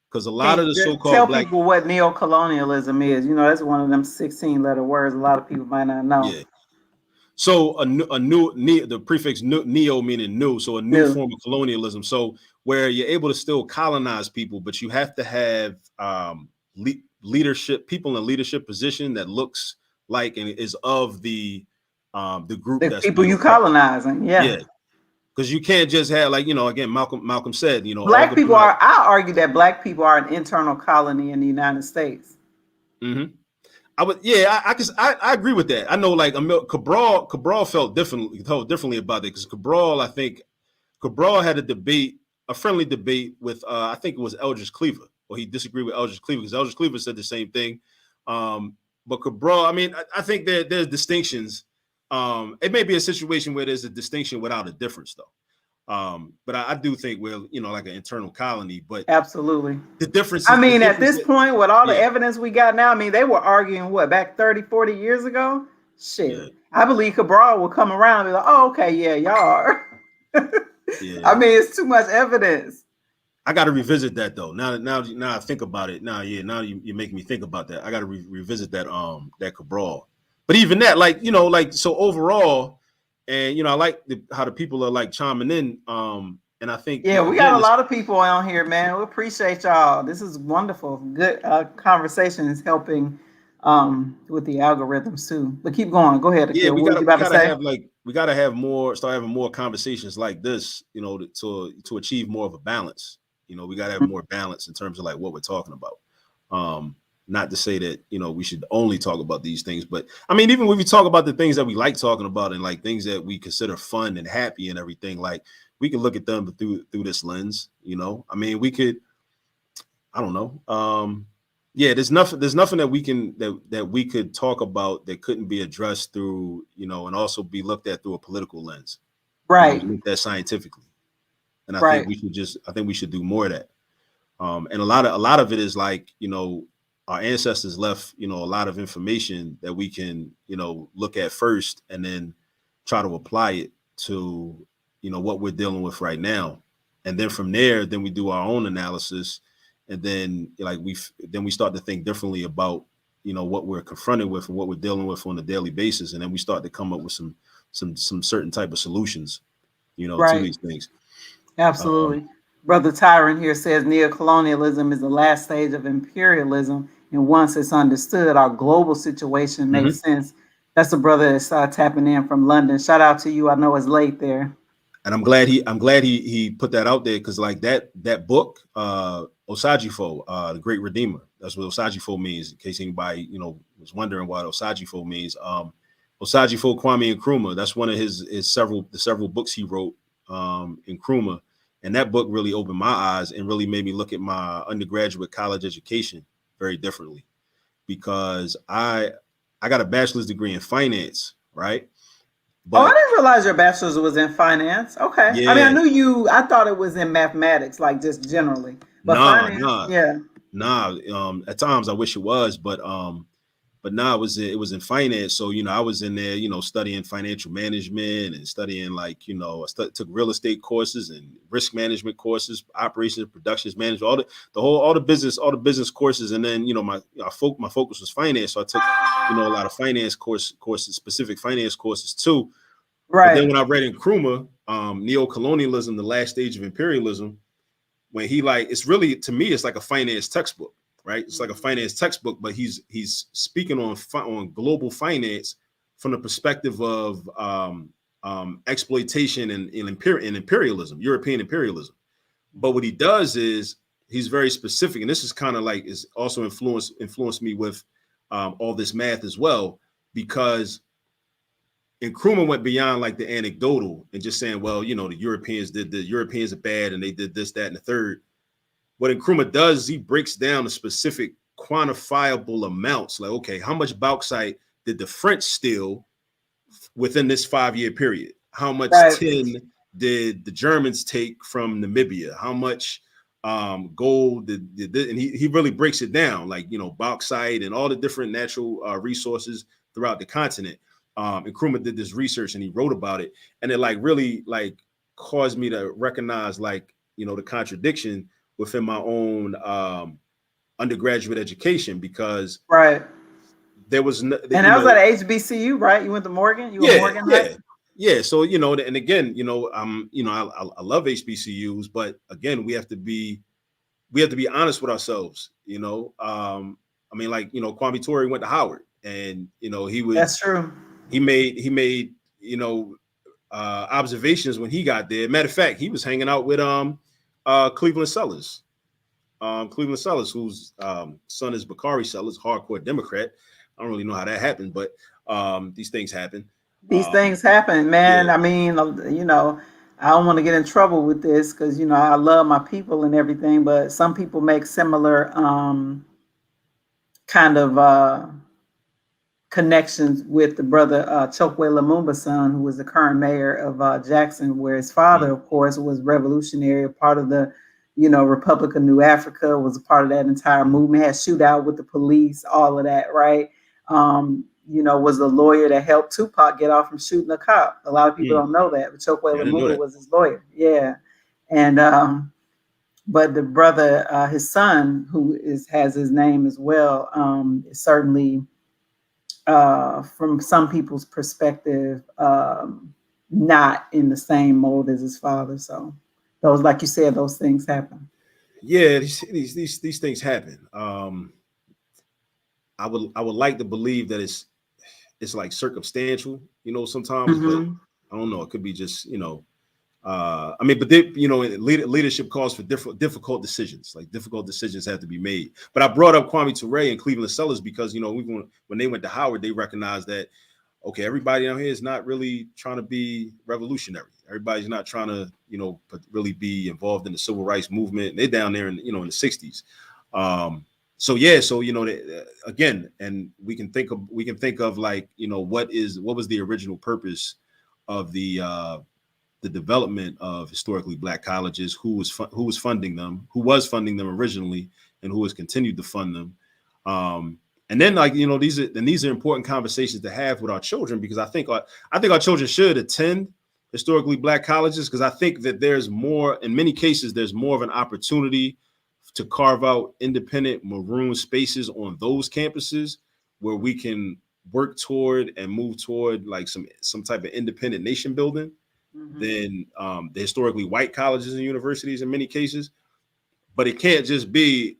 Speaker 2: because a lot of the so-called
Speaker 1: tell people what neocolonialism is. You know, that's one of them 16-letter words a lot of people might not know.
Speaker 2: Yeah. So the prefix neo meaning new, so a new form of colonialism. So where you're able to still colonize people, but you have to have leadership, people in a leadership position that looks like and is of the group
Speaker 1: that's people you colonizing. Yeah.
Speaker 2: Because you can't just have, like, you know, again, Malcolm said, you know,
Speaker 1: Black people I argue that Black people are an internal colony in the United States.
Speaker 2: Mm-hmm. I agree with that. I know, like, Cabral felt differently about it, because I think Cabral had a friendly debate with, I think it was Eldridge Cleaver, or he disagreed with Eldridge Cleaver, because Eldridge Cleaver said the same thing. But Cabral, I mean, I think there's distinctions. It may be a situation where there's a distinction without a difference, though. But I do think we're, you know, like an internal colony. But
Speaker 1: absolutely,
Speaker 2: the difference.
Speaker 1: I mean, at this point, with all the evidence we got now, I mean, they were arguing back 30, 40 years ago. Shit, yeah. I believe Cabral will come around and be like, "Oh, okay, yeah, y'all are." I mean, it's too much evidence.
Speaker 2: I got to revisit that, though. Now I think about it. Now you make me think about that. I got to revisit that Cabral. But even that, like, you know, like, so overall, and, you know, I like how the people are like chiming in. And I think,
Speaker 1: we got a lot of people on here, man. We appreciate y'all. This is wonderful. Good conversations helping with the algorithms too. But keep going. Go ahead.
Speaker 2: Yeah, we gotta have more, start having more conversations like this, you know, to achieve more of a balance. You know, we gotta have more balance in terms of like what we're talking about. Not to say that, you know, we should only talk about these things, but I mean, even when we talk about the things that we like talking about and like things that we consider fun and happy and everything, like we can look at them through this lens, you know. I mean, we could, I don't know. There's nothing that we can that we could talk about that couldn't be addressed through, you know, and also be looked at through a political lens,
Speaker 1: right?
Speaker 2: You know, look at that scientifically, and I think we should do more of that. And a lot of it is like, you know, our ancestors left, you know, a lot of information that we can, you know, look at first and then try to apply it to, you know, what we're dealing with right now. And then from there, then we do our own analysis. And then like we start to think differently about, you know, what we're confronted with and what we're dealing with on a daily basis. And then we start to come up with some certain type of solutions, you know, to these things.
Speaker 1: Absolutely. Brother Tyron here says neocolonialism is the last stage of imperialism. And once it's understood, our global situation makes sense. That's the brother that's tapping in from London. Shout out to you. I know it's late there.
Speaker 2: And I'm glad he put that out there, because like that book, Osajifo, the Great Redeemer. That's what Osajifo means. In case anybody was wondering what Osajifo means. Osajifo Kwame Nkrumah. That's one of his several books he wrote, Nkrumah, and that book really opened my eyes and really made me look at my undergraduate college education very differently, because I got a bachelor's degree in finance, right?
Speaker 1: But I didn't realize your bachelor's was in finance. Okay. Yeah. I mean, I thought it was in mathematics, like just generally. But finance, yeah.
Speaker 2: At times I wish it was, but nah, it was in finance. So, I was in there, studying financial management and studying I took real estate courses and risk management courses, operations, productions management, all the business courses. And then, my focus was finance. So I took, a lot of finance courses, specific finance courses too. Right. But then when I read Nkrumah, Neocolonialism, the Last Stage of Imperialism, when he it's really, to me, it's like a finance textbook. Right, it's like a finance textbook, but he's speaking on global finance from the perspective of exploitation and imperialism, European imperialism. But what he does is he's very specific, and this is kind of is also influenced me with all this math as well, because Nkrumah went beyond the anecdotal and just saying, well, the Europeans are bad and they did this, that, and the third. What Nkrumah does is he breaks down the specific quantifiable amounts. Like, okay, how much bauxite did the French steal within this 5-year period? How much tin did the Germans take from Namibia? How much gold did and he really breaks it down, bauxite and all the different natural resources throughout the continent. Nkrumah did this research and he wrote about it. And it really caused me to recognize the contradiction within my own undergraduate education, because there was and
Speaker 1: that was at HBCU, right? You went to Morgan. You were Morgan.
Speaker 2: Yeah. So and again, I love HBCUs, but again, we have to be honest with ourselves. I mean, Kwame Ture went to Howard, and he was.
Speaker 1: That's true.
Speaker 2: He made observations when he got there. Matter of fact, he was hanging out with Cleveland Sellers. Cleveland Sellers, whose son is Bakari Sellers, hardcore Democrat. I don't really know how that happened, but these things happen.
Speaker 1: Things happen, man. Yeah. I mean, I don't want to get in trouble with this because, I love my people and everything, but some people make similar kind of connections with the brother Chokwe Lumumba's son, who was the current mayor of Jackson, where his father, of course, was revolutionary, part of the, Republic of New Africa, was a part of that entire movement, had shootout with the police, all of that, right? Was the lawyer that helped Tupac get off from shooting a cop. A lot of people don't know that, but Chokwe Lumumba was his lawyer. Yeah. And but the brother, his son, who has his name as well, is certainly from some people's perspective, not in the same mold as his father. So those, like you said, those things happen.
Speaker 2: Yeah, these things happen. I would like to believe that it's circumstantial, sometimes, but I don't know. It could be just, I mean, but leadership calls for difficult decisions. Difficult decisions have to be made. But I brought up Kwame Ture and Cleveland Sellers because when they went to Howard, they recognized that everybody down here is not really trying to be revolutionary. Everybody's not trying to really be involved in the civil rights movement. They're down there in the 60s. Again, and we can think of what was the original purpose of the development of historically Black colleges, who was funding them originally, and who has continued to fund them. And then these are important conversations to have with our children, because I think our children should attend historically Black colleges, because I think that in many cases, there's more of an opportunity to carve out independent maroon spaces on those campuses where we can work toward and move toward some type of independent nation building than the historically white colleges and universities in many cases. But it can't just be,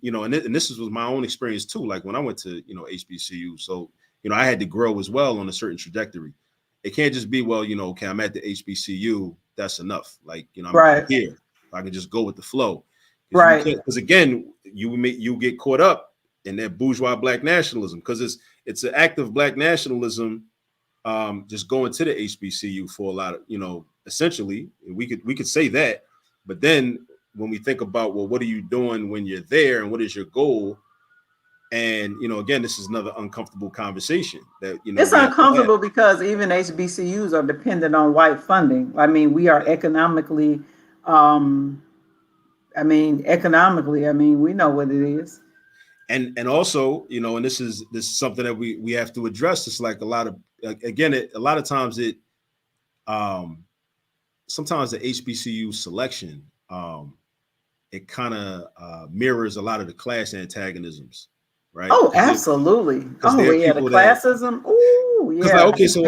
Speaker 2: and this was my own experience too. When I went to, HBCU, so, I had to grow as well on a certain trajectory. It can't just be, well, okay, I'm at the HBCU, that's enough. I'm here. I can just go with the flow.
Speaker 1: Right.
Speaker 2: Because again, you get caught up in that bourgeois black nationalism, because it's an act of black nationalism. Just going to the HBCU for a lot of, essentially we could say that, but then when we think about, well, what are you doing when you're there and what is your goal? And again, this is another uncomfortable conversation that
Speaker 1: It's
Speaker 2: we have to have.
Speaker 1: uncomfortable because even HBCUs are dependent on white funding. I mean, we are economically, we know what it is.
Speaker 2: And also, and this is something that we have to address. It's like a lot of, again, a lot of times sometimes the HBCU selection, it kind of mirrors a lot of the class antagonisms, right?
Speaker 1: Oh, absolutely.
Speaker 2: Because
Speaker 1: Oh,
Speaker 2: there are
Speaker 1: yeah, the
Speaker 2: people that,
Speaker 1: classism. Oh,
Speaker 2: because like,
Speaker 1: yeah.
Speaker 2: okay,
Speaker 1: It's
Speaker 2: so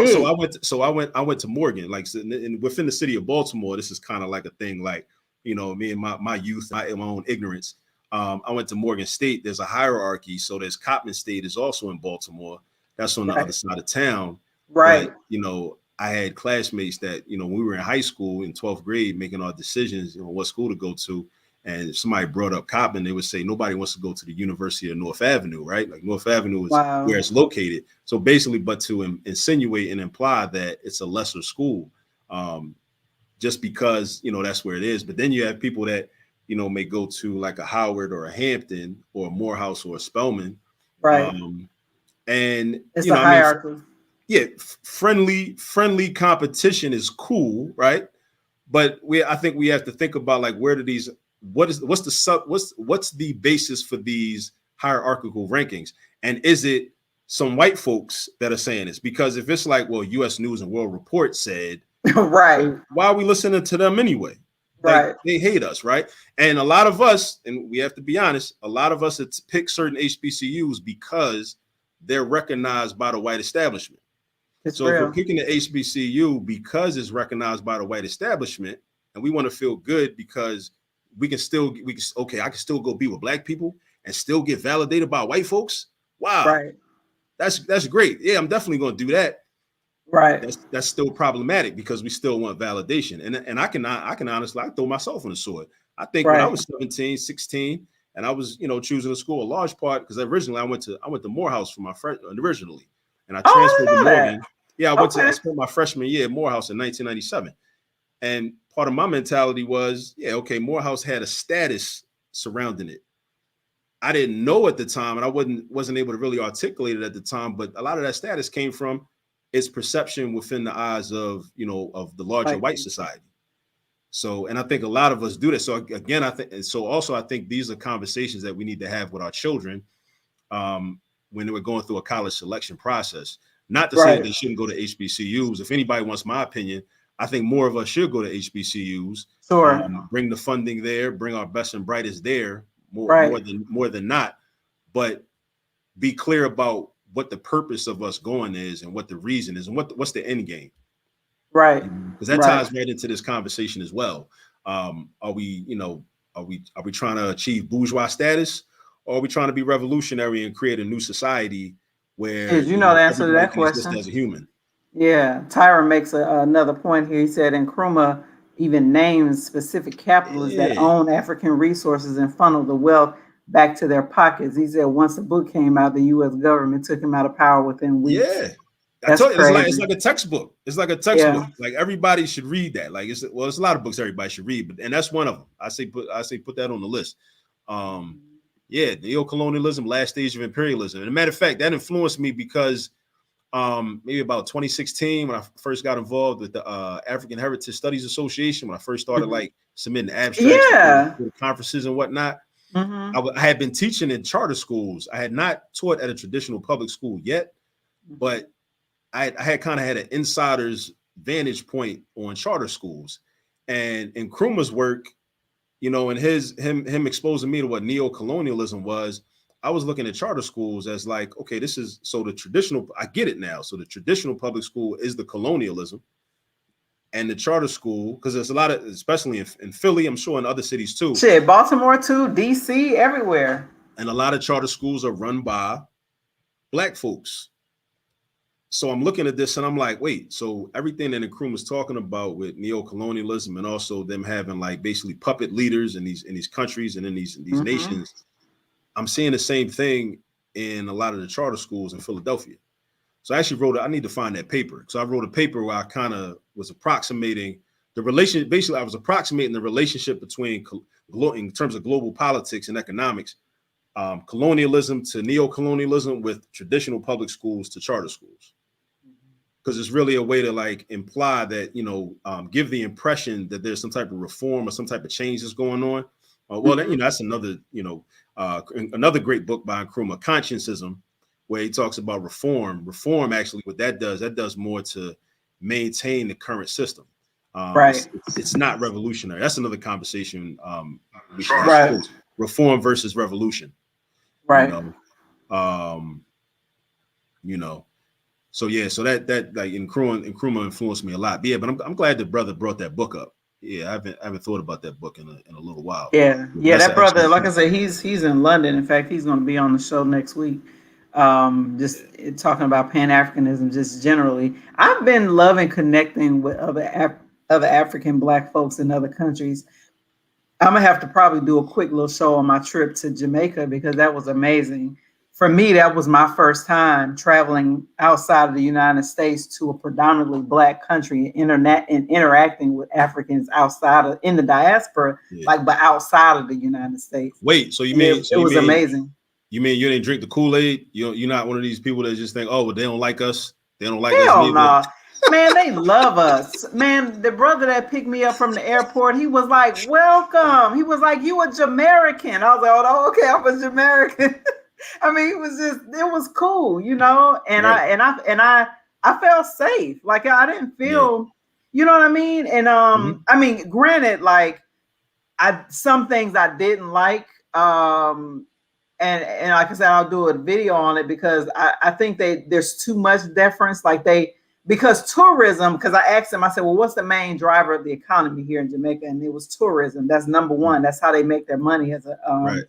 Speaker 1: big.
Speaker 2: I went to Morgan, like, and within the city of Baltimore, this is kind of like a thing, like, me and my youth, my own ignorance. I went to Morgan State. There's a hierarchy. So there's Coppin State is also in Baltimore. That's on the other side of town.
Speaker 1: Right.
Speaker 2: But I had classmates that when we were in high school in 12th grade making our decisions, what school to go to. And if somebody brought up Coppin, they would say nobody wants to go to the University of North Avenue, right? Like North Avenue is where it's located. So basically, but to insinuate and imply that it's a lesser school, just because that's where it is. But then you have people that may go to like a Howard or a Hampton or a Morehouse or a Spelman,
Speaker 1: right?
Speaker 2: And
Speaker 1: it's a hierarchy.
Speaker 2: Friendly competition is cool, right? But I think we have to think about, like, where do these, what's the basis for these hierarchical rankings? And is it some white folks that are saying this? Because if it's like, well, U.S. News and World Report said,
Speaker 1: right,
Speaker 2: well, why are we listening to them anyway?
Speaker 1: Right.
Speaker 2: Like, they hate us, right? And a lot of us, and we have to be honest, a lot of us pick certain HBCUs because they're recognized by the white establishment. So if we're picking the HBCU because it's recognized by the white establishment, and we want to feel good because I can still go be with black people and still get validated by white folks. Wow,
Speaker 1: right.
Speaker 2: That's great. Yeah, I'm definitely going to do that.
Speaker 1: Right.
Speaker 2: That's still problematic because we still want validation. And I can honestly, I throw myself on the sword. I think when I was 17, 16, and I was, choosing a school, a large part, because originally I went to Morehouse for my originally. And I transferred to Morgan. Yeah, I spent my freshman year at Morehouse in 1997. And part of my mentality was, Morehouse had a status surrounding it. I didn't know at the time, and I wasn't able to really articulate it at the time, but a lot of that status came from its perception within the eyes of, of the larger white society. So, and I think a lot of us do that. So again, I think these are conversations that we need to have with our children when we're going through a college selection process. Not to say that they shouldn't go to HBCUs. If anybody wants my opinion, I think more of us should go to HBCUs.
Speaker 1: Sure.
Speaker 2: Bring the funding there, bring our best and brightest there, more than not. But be clear about what the purpose of us going is and what the reason is and what's the end game.
Speaker 1: Right.
Speaker 2: Because that ties right into this conversation as well. Are we trying to achieve bourgeois status, or are we trying to be revolutionary and create a new society where
Speaker 1: the answer to that question
Speaker 2: as a human?
Speaker 1: Yeah, Tyra makes another point here. He said Nkrumah even names specific capitalists that own African resources and funnel the wealth back to their pockets. He said once the book came out, the U.S. government took him out of power within weeks.
Speaker 2: Yeah. I told you, it's like a textbook. It's like a textbook. Yeah. Like everybody should read that. Like it's a lot of books everybody should read, and that's one of them. I say put that on the list. Neocolonialism, Last Stage of Imperialism. And a matter of fact, that influenced me because maybe about 2016 when I first got involved with the African Heritage Studies Association, when I first started like submitting abstracts to conferences and whatnot. I had been teaching in charter schools. I had not taught at a traditional public school yet, but I had kind of had an insider's vantage point on charter schools. And in Nkrumah's work, and him exposing me to what neocolonialism was, I was looking at charter schools as like, okay, this is, so the traditional, I get it now. So the traditional public school is the colonialism, and the charter school, because there's a lot of, especially in Philly, I'm sure in other cities too.
Speaker 1: Shit, Baltimore too, DC, everywhere.
Speaker 2: And a lot of charter schools are run by black folks. so I'm looking at this and I'm like, wait, so everything that Nkrumah was talking about with neocolonialism and also them having like basically puppet leaders in these countries and in these nations, I'm seeing the same thing in a lot of the charter schools in Philadelphia. So I actually I need to find that paper. So I wrote a paper where I kind of was approximating the relation. Basically, I was approximating the relationship between, in terms of global politics and economics, colonialism to neocolonialism with traditional public schools to charter schools. Because it's really a way to like imply that, give the impression that there's some type of reform or some type of change that's going on. That's another, another great book by Nkrumah, Consciencism, where he talks about reform. Reform, actually, what that does more to maintain the current system.
Speaker 1: Right.
Speaker 2: It's not revolutionary. That's another conversation.
Speaker 1: Right.
Speaker 2: Reform versus revolution.
Speaker 1: Right.
Speaker 2: So yeah, so that like Nkrumah influenced me a lot. Yeah, but I'm glad the brother brought that book up. Yeah, I haven't thought about that book in a little while.
Speaker 1: Yeah, that brother, like I said, he's in London. In fact, he's going to be on the show next week. Just talking about Pan-Africanism, just generally. I've been loving connecting with other African Black folks in other countries. I'm gonna have to probably do a quick little show on my trip to Jamaica because that was amazing. For me, that was my first time traveling outside of the United States to a predominantly Black country and interacting with Africans in the diaspora, but outside of the United States.
Speaker 2: Wait, so it was amazing. You mean you didn't drink the Kool-Aid? You're not one of these people that just think, oh, well, they don't like us. They don't like us.
Speaker 1: Hell no. Man, they love us. Man, the brother that picked me up from the airport, he was like, welcome. He was like, you a Jamaican. I was like, oh, okay, I'm a Jamaican. I mean, it was cool, and right. I felt safe. Like I didn't feel, you know what I mean? And I mean, granted, like some things I didn't like. And like I said, I'll do a video on it because I think there's too much deference. Because tourism, because I asked them, I said, well, what's the main driver of the economy here in Jamaica? And it was tourism. That's number one. That's how they make their money as a
Speaker 2: right.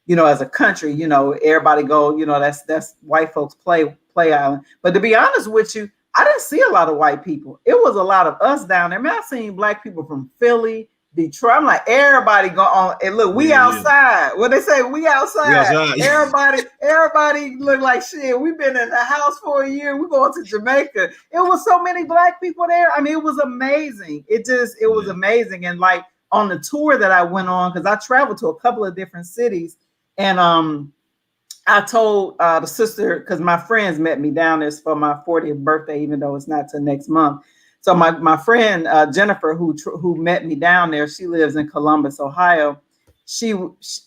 Speaker 1: As a country, everybody go, that's white folks play island. But to be honest with you, I didn't see a lot of white people. It was a lot of us down there. Man, I seen Black people from Philly, Detroit. I'm like, everybody go on and look, we outside. What they say, we outside. Everybody look like shit. We've been in the house for a year. We're going to Jamaica. It was so many Black people there. I mean, it was amazing. It was amazing. And like on the tour that I went on, because I traveled to a couple of different cities. And I told the sister, because my friends met me down there for my 40th birthday, even though it's not till next month. So my friend Jennifer, who met me down there, she lives in Columbus, Ohio.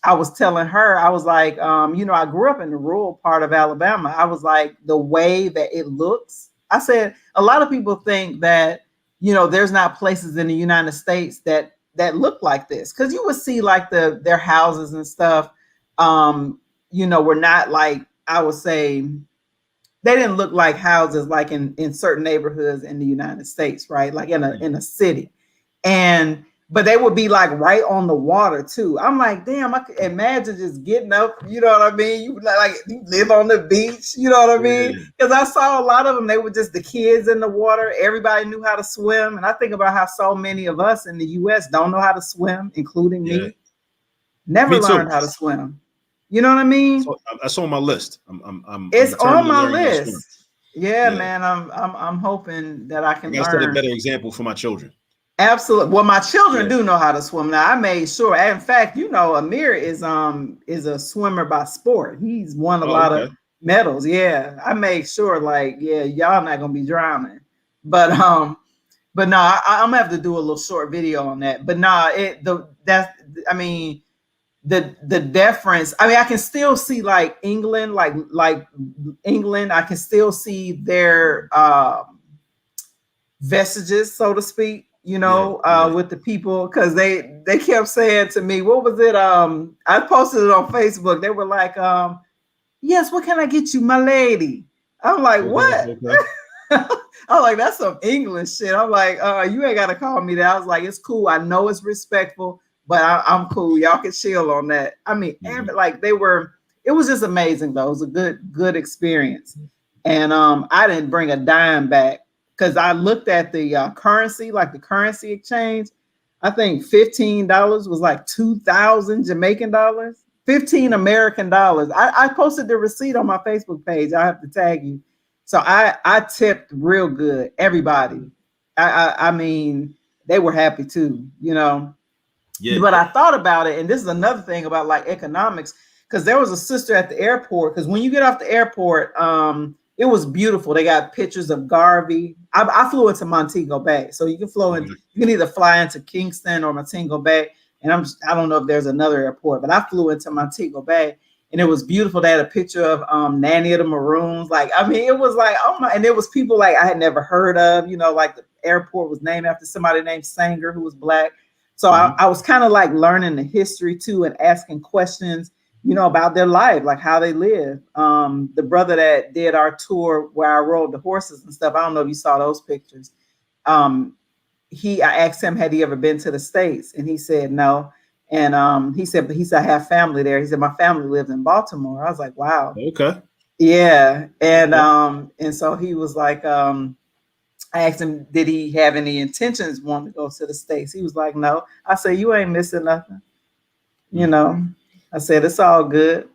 Speaker 1: I was telling her, I was like, I grew up in the rural part of Alabama. I was like, the way that it looks. I said, a lot of people think that, there's not places in the United States that look like this, because you would see like their houses and stuff. We're not like, I would say, they didn't look like houses like in certain neighborhoods in the United States, right? Like in a city. But they would be like right on the water too. I'm like, damn, I could imagine just getting up, you know what I mean? You live on the beach, you know what I mean? Because I saw a lot of them, they were just the kids in the water. Everybody knew how to swim. And I think about how so many of us in the US don't know how to swim, including me. Never learned how to swim. You know what I mean?
Speaker 2: So that's on my list.
Speaker 1: It's on my list. Yeah, man. I'm hoping that I can learn.
Speaker 2: Set a better example for my children.
Speaker 1: Absolutely. Well, my children do know how to swim now. I made sure. In fact, Amir is a swimmer by sport. He's won a lot of medals. Yeah, I made sure. Y'all not gonna be drowning. But no, I'm gonna have to do a little short video on that. But the deference. I mean, I can still see like England, like England. I can still see their vestiges, so to speak. With the people, because they kept saying to me, what was it? I posted it on Facebook. They were like, yes, what can I get you, my lady? I'm like, what? I'm like, that's some English shit. I'm like, you ain't gotta call me that. I was like, it's cool. I know it's respectful, but I'm cool. Y'all can chill on that. I mean, it was just amazing though. It was a good experience. And I didn't bring a dime back because I looked at the currency, like the currency exchange. I think $15 was like 2,000 Jamaican dollars, 15 American dollars. I posted the receipt on my Facebook page. I have to tag you. So I tipped real good. Everybody. I mean, they were happy too, you know.
Speaker 2: Yeah.
Speaker 1: But I thought about it, and this is another thing about like economics, because there was a sister at the airport. Because when you get off the airport, it was beautiful. They got pictures of Garvey. I flew into Montego Bay, so you can you can either fly into Kingston or Montego Bay. And I don't know if there's another airport, but I flew into Montego Bay, and it was beautiful. They had a picture of Nanny of the Maroons. Like, I mean, it was like, oh my, and there was people like I had never heard of, you know, like the airport was named after somebody named Sanger who was Black. So I was kind of like learning the history too and asking questions, you know, about their life, like how they live. The brother that did our tour where I rode the horses and stuff, I don't know if you saw those pictures. I asked him, had he ever been to the States? And he said no. And he said, I have family there. He said, my family lives in Baltimore. I was like, wow.
Speaker 2: Okay.
Speaker 1: Yeah. And so he was like, I asked him, did he have any intentions wanting to go to the States? He was like, no. I said, you ain't missing nothing. You know, I said, it's all good.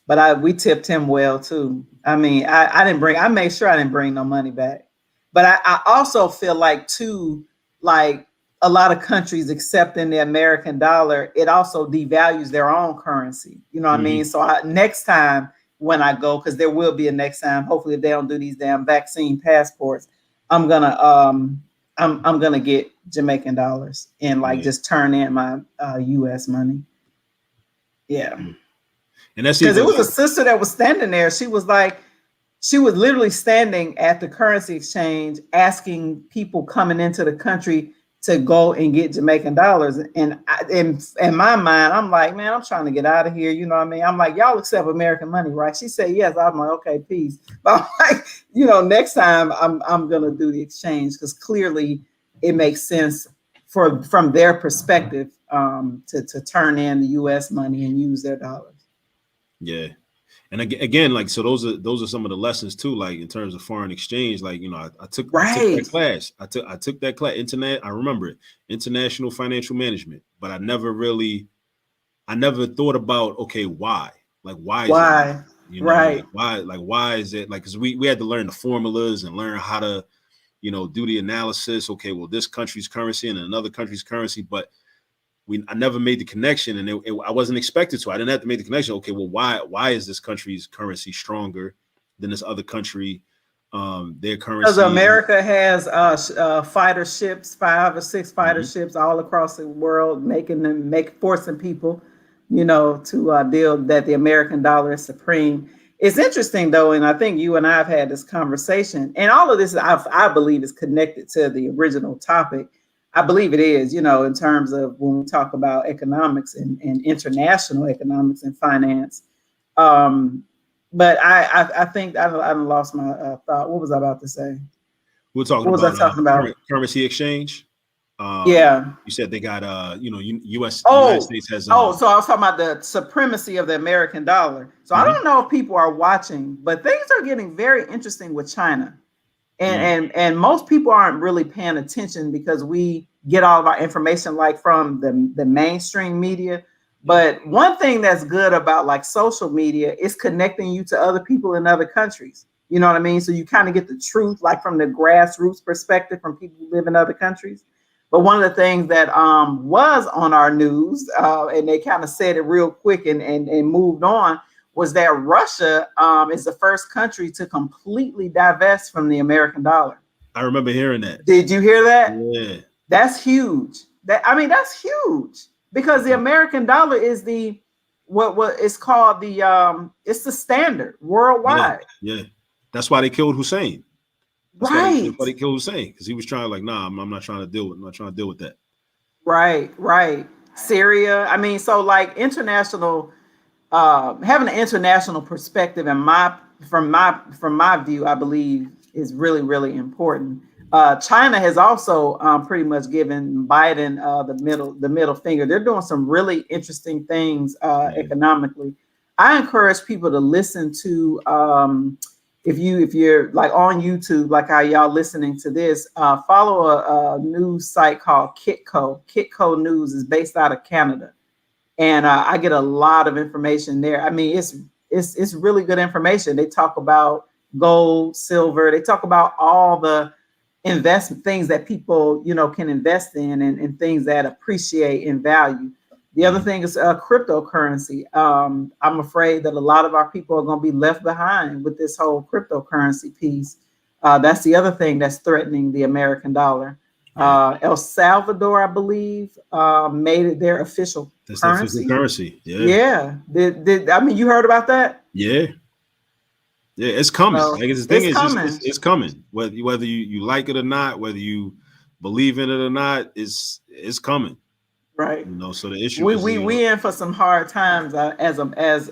Speaker 1: But we tipped him well too. I mean, I made sure I didn't bring no money back. But I also feel like too, like a lot of countries accepting the American dollar, it also devalues their own currency. You know what I mean? So next time when I go, because there will be a next time, hopefully if they don't do these damn vaccine passports, I'm gonna get Jamaican dollars and like just turn in my US money. Yeah.
Speaker 2: And that's
Speaker 1: because it was a sister that was standing there. She was literally standing at the currency exchange asking people coming into the country to go and get Jamaican dollars. And in my mind, I'm like, man, I'm trying to get out of here. You know what I mean? I'm like, y'all accept American money, right? She said, yes. I'm like, okay, peace. But I'm like, you know, next time I'm going to do the exchange because clearly it makes sense from their perspective to turn in the US money and use their dollars.
Speaker 2: Yeah. And again, like, so those are some of the lessons too, like in terms of foreign exchange. Like, you know, I took that class. I took that class, I remember it, international financial management, but I never thought about, okay, why? Like, why is it? You know,
Speaker 1: right.
Speaker 2: Why is it like, because we had to learn the formulas and learn how to, you know, do the analysis. Okay, well, this country's currency and another country's currency, but I never made the connection, and I wasn't expected to. I didn't have to make the connection. Okay, well, why is this country's currency stronger than this other country? Their currency.
Speaker 1: Because America has fighter ships, 5 or 6 fighter ships all across the world, forcing people, you know, to deal that the American dollar is supreme. It's interesting though, and I think you and I have had this conversation, and all of this I believe is connected to the original topic. I believe it is, you know, in terms of when we talk about economics and international economics and finance. But I think I lost my thought. What was I about to say?
Speaker 2: We're talking about currency exchange.
Speaker 1: Yeah.
Speaker 2: You said they got, you know, United States has.
Speaker 1: So I was talking about the supremacy of the American dollar. So I don't know if people are watching, but things are getting very interesting with China. And most people aren't really paying attention because we get all of our information like from the mainstream media. But one thing that's good about like social media is connecting you to other people in other countries. You know what I mean? So you kind of get the truth like from the grassroots perspective from people who live in other countries. But one of the things that was on our news, and they kind of said it real quick and moved on, was that Russia is the first country to completely divest from the American dollar.
Speaker 2: I remember hearing that.
Speaker 1: Did you hear that?
Speaker 2: Yeah.
Speaker 1: That's huge. That's huge because the American dollar is what it's called it's the standard worldwide.
Speaker 2: Yeah. That's why they killed Hussein.
Speaker 1: That's
Speaker 2: why they killed Hussein, because he was trying I'm not trying to deal with that.
Speaker 1: Right. Syria. I mean, so like international. Having an international perspective from my view, I believe is really, really important. China has also pretty much given Biden the middle finger. They're doing some really interesting things economically. I encourage people to listen to if you're like on YouTube, like how y'all listening to this, follow a news site called Kitco. Kitco News is based out of Canada, and I get a lot of information there. I mean, it's really good information. They talk about gold, silver. They talk about all the investment things that people can invest in, and things that appreciate in value. The other thing is cryptocurrency. I'm afraid that a lot of our people are going to be left behind with this whole cryptocurrency piece. That's the other thing that's threatening the American dollar. El Salvador, I believe, made it their official
Speaker 2: That's
Speaker 1: currency.
Speaker 2: their official currency. Yeah.
Speaker 1: Yeah. I mean, you heard about that?
Speaker 2: Yeah. Yeah, it's coming.
Speaker 1: So,
Speaker 2: like the thing is,
Speaker 1: coming.
Speaker 2: It's coming. Whether you like it or not, whether you believe in it or not, it's coming.
Speaker 1: Right.
Speaker 2: So the issue
Speaker 1: we in for some hard times as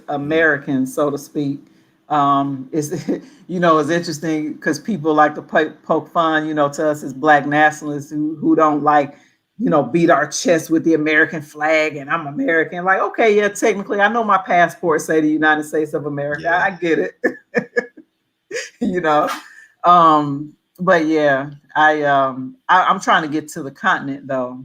Speaker 1: Americans, so to speak. It's it's interesting because people like to poke fun, to us as Black nationalists who don't like, beat our chest with the American flag and I'm American. Like, okay, yeah, technically, I know my passport say the United States of America. Yeah. I get it. But yeah, I'm trying to get to the continent though.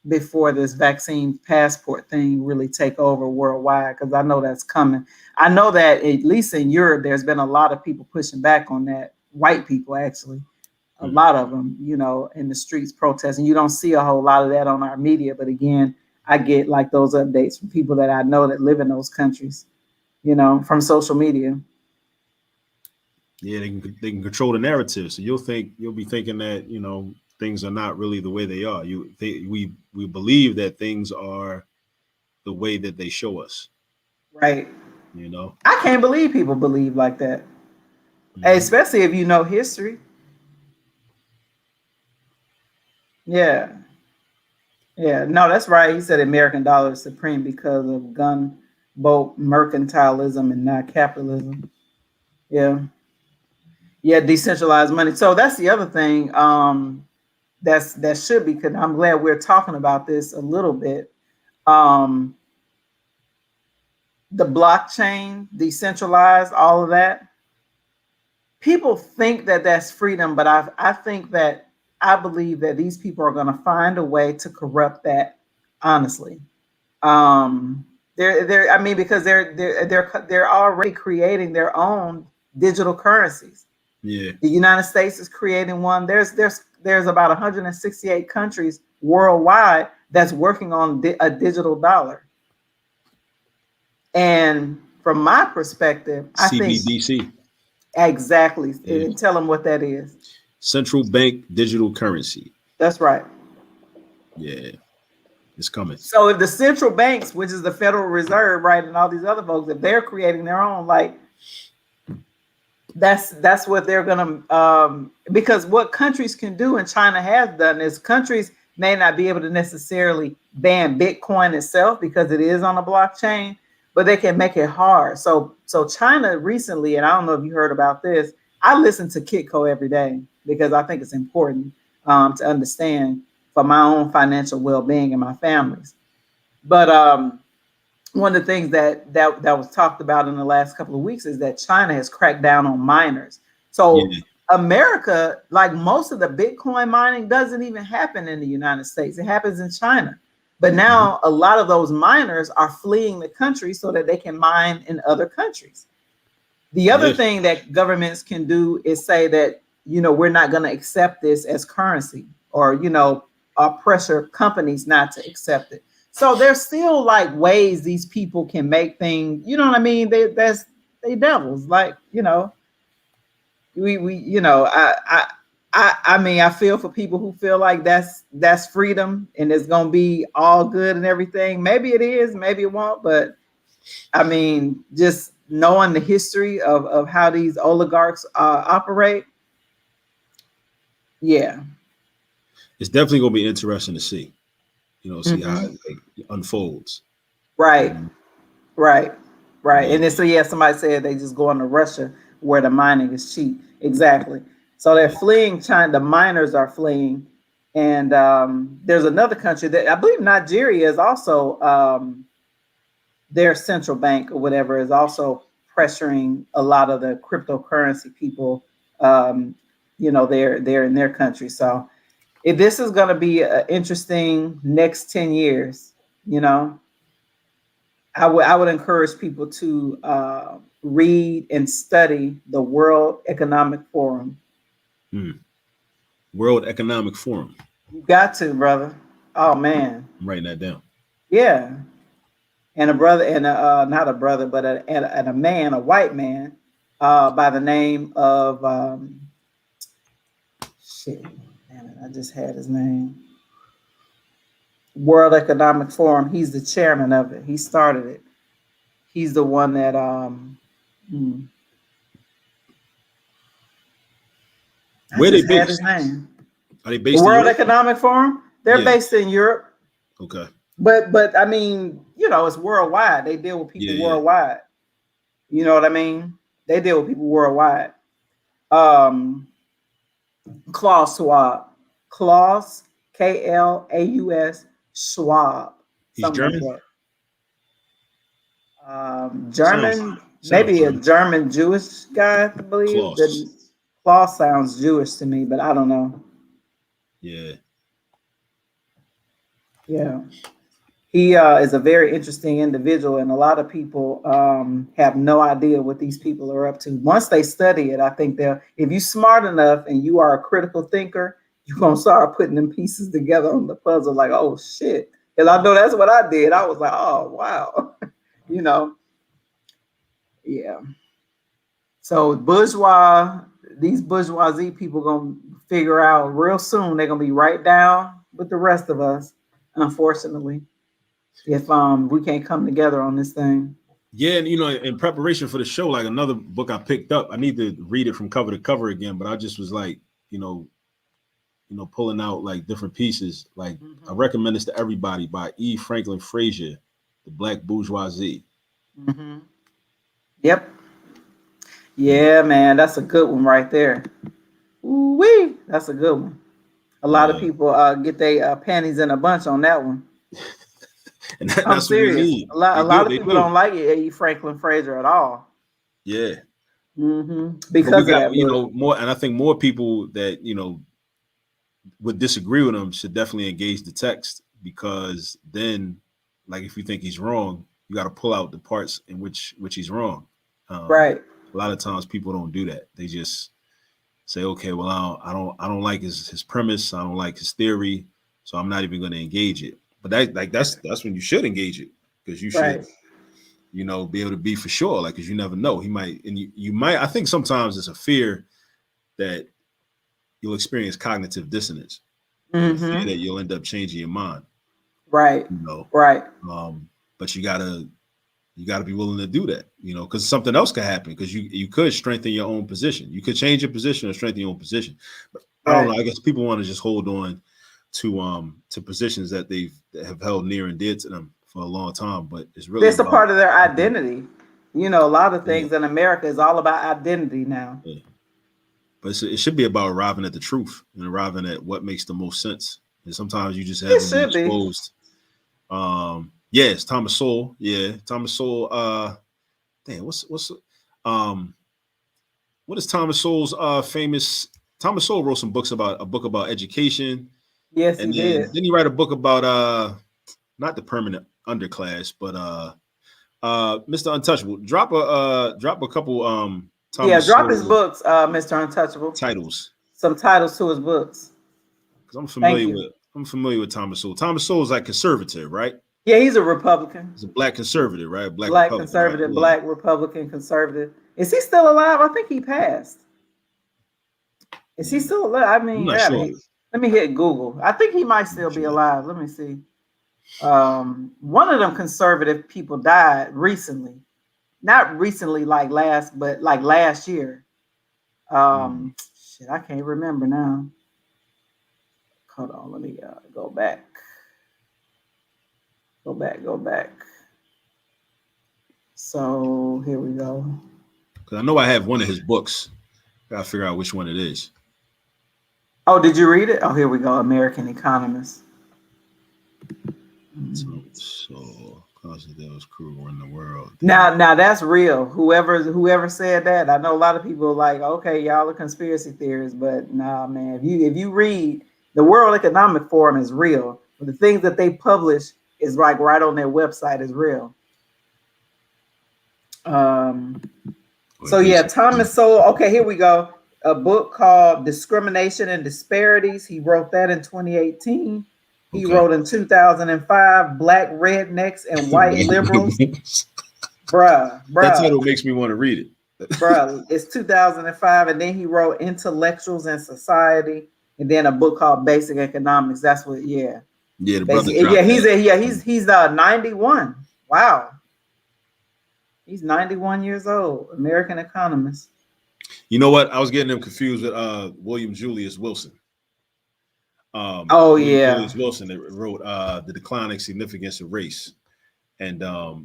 Speaker 1: Before this vaccine passport thing really take over worldwide, because I know that's coming. I know that at least in Europe, there's been a lot of people pushing back on that. White people, actually, a lot of them, in the streets protesting. You don't see a whole lot of that on our media, but again, I get like those updates from people that I know that live in those countries, from social media.
Speaker 2: Yeah, they can control the narrative, so you'll be thinking that things are not really the way they are. We believe that things are the way that they show us.
Speaker 1: Right. I can't believe people believe like that, especially if you know history. Yeah. Yeah. No, that's right. He said American dollar is supreme because of gunboat mercantilism and not capitalism. Yeah. Yeah, decentralized money. So that's the other thing. That should be, because I'm glad we're talking about this a little bit. The blockchain, decentralized, all of that. People think that that's freedom, but I believe that these people are going to find a way to corrupt that. Honestly, because they're already creating their own digital currencies.
Speaker 2: Yeah,
Speaker 1: the United States is creating one. There's about 168 countries worldwide that's working on a digital dollar. And from my perspective,
Speaker 2: CBDC.
Speaker 1: I think exactly. Yeah. And tell them what that is.
Speaker 2: Central bank digital currency.
Speaker 1: That's right.
Speaker 2: Yeah, it's coming.
Speaker 1: So if the central banks, which is the Federal Reserve, right, and all these other folks, if they're creating their own, like, that's what they're gonna because what countries can do, and China has done, is countries may not be able to necessarily ban Bitcoin itself because it is on a blockchain, but they can make it hard. So China recently, and I don't know if you heard about this, I listen to Kitco every day because I think it's important to understand for my own financial well-being and my family's. But one of the things that was talked about in the last couple of weeks is that China has cracked down on miners. So America, like most of the Bitcoin mining, doesn't even happen in the United States. It happens in China. But now a lot of those miners are fleeing the country so that they can mine in other countries. The other thing that governments can do is say that, we're not going to accept this as currency, or, pressure companies not to accept it. So there's still like ways these people can make things, you know what I mean? They devils, like, I mean, I feel for people who feel like that's freedom and it's gonna be all good and everything. Maybe it is, maybe it won't, but I mean, just knowing the history of how these oligarchs operate, yeah,
Speaker 2: it's definitely gonna be interesting to see. See how it unfolds.
Speaker 1: Right. Right. And then, so somebody said they just go into Russia where the mining is cheap. Exactly. So they're fleeing China. The miners are fleeing. And there's another country that I believe Nigeria is also their central bank or whatever is also pressuring a lot of the cryptocurrency people. They're in their country. So if this is going to be an interesting next 10 years, I would encourage people to read and study the World Economic Forum.
Speaker 2: World Economic Forum.
Speaker 1: You got to, brother. Oh man,
Speaker 2: I'm writing that down.
Speaker 1: Yeah, and a brother, and not a brother, but a man, a white man, by the name of shit. Damn it, I just had his name. World Economic Forum. He's the chairman of it. He started it. He's the one that
Speaker 2: Where they based?
Speaker 1: His name.
Speaker 2: Are they based
Speaker 1: the
Speaker 2: in
Speaker 1: World
Speaker 2: Europe?
Speaker 1: Economic Forum? They're based in Europe.
Speaker 2: Okay.
Speaker 1: But I mean, it's worldwide. They deal with people worldwide. You know what I mean? They deal with people worldwide. Klaus Schwab. Klaus, Klaus Schwab.
Speaker 2: He's German?
Speaker 1: Like German, maybe a German Jewish guy, I believe. Klaus sounds Jewish to me, but I don't know.
Speaker 2: Yeah.
Speaker 1: Yeah. He is a very interesting individual, and a lot of people have no idea what these people are up to. Once they study it, I think if you're smart enough and you are a critical thinker, you're going to start putting them pieces together on the puzzle like, oh, shit. Because I know that's what I did. I was like, oh, wow. Yeah. So these bourgeoisie people going to figure out real soon, they're going to be right down with the rest of us, unfortunately, if we can't come together on this thing.
Speaker 2: Yeah, and in preparation for the show, like another book I picked up, I need to read it from cover to cover again, but I just was like, pulling out like different pieces. Like I recommend this to everybody by E. Franklin Frazier, The Black Bourgeoisie.
Speaker 1: Mm-hmm. Yep. Yeah, man, that's a good one right there. Ooh-wee, that's a good one. A lot of people get their panties in a bunch on that one.
Speaker 2: And that's serious. What we need.
Speaker 1: A lot of people don't like E. Franklin Frazier at all.
Speaker 2: Yeah.
Speaker 1: Because
Speaker 2: we got, more, and I think more people that would disagree with him should definitely engage the text, because then, like, if you think he's wrong, you got to pull out the parts in which he's wrong.
Speaker 1: Right.
Speaker 2: A lot of times people don't do that. They just say, okay, well, I don't like his premise. I don't like his theory, so I'm not even going to engage it. But that's when you should engage it, because you should, be able to be for sure. Like, because you never know. He might, and you might. I think sometimes it's a fear that you'll experience cognitive dissonance. Fear that you'll end up changing your mind.
Speaker 1: Right. Right.
Speaker 2: But you gotta be willing to do that, because something else could happen, because you could strengthen your own position. You could change your position or strengthen your own position. But I don't know. I guess people want to just hold on to positions that they have held near and dear to them for a long time. But it's a
Speaker 1: part of their identity. A lot of things in America is all about identity now.
Speaker 2: Yeah. But it should be about arriving at the truth and arriving at what makes the most sense. And sometimes you just have to be exposed. It's Thomas Sowell. Yeah, Thomas Sowell. What is Thomas Sowell's famous? Thomas Sowell wrote some books about education.
Speaker 1: Yes,
Speaker 2: and
Speaker 1: he did.
Speaker 2: Then he write a book about not the permanent underclass, but Mr. Untouchable. Drop a couple
Speaker 1: Thomas drop Sowell his books, Mr. Untouchable.
Speaker 2: Titles.
Speaker 1: Some titles to his books.
Speaker 2: Because I'm familiar with Thomas Sowell. Thomas Sowell is like conservative, right?
Speaker 1: Yeah, he's a Republican.
Speaker 2: He's a black conservative, right?
Speaker 1: Black conservative, right? Black Republican conservative. Is he still alive? I think he passed. Is he still alive? I mean, sure. Let me hit Google. I think he might still be alive. Let me see. One of them conservative people died recently. Not recently, like last year. Shit, I can't remember now. Hold on, let me go back. Go back. So here we go.
Speaker 2: Because I know I have one of his books. Gotta figure out which one it is.
Speaker 1: Oh, did you read it? Oh, here we go. American Economist.
Speaker 2: So Cause there was cruel in the world.
Speaker 1: Now that's real. Whoever said that, I know a lot of people are like, okay, y'all are conspiracy theorists, but nah, man. If you read the World Economic Forum is real. The things that they publish is like right on their website is real. So yeah, Thomas Sowell. Okay, here we go. A book called Discrimination and Disparities. He wrote that in 2018. He wrote in 2005, Black Rednecks and White Liberals. Bruh.
Speaker 2: That title makes me want to read it.
Speaker 1: Bruh, it's 2005. And then he wrote Intellectuals and Society. And then a book called Basic Economics. That's what, yeah.
Speaker 2: Yeah, the brother.
Speaker 1: He's 91. Wow. He's 91 years old. American economist.
Speaker 2: You know what? I was getting them confused with William Julius Wilson.
Speaker 1: Julius
Speaker 2: Wilson that wrote The Declining Significance of Race, and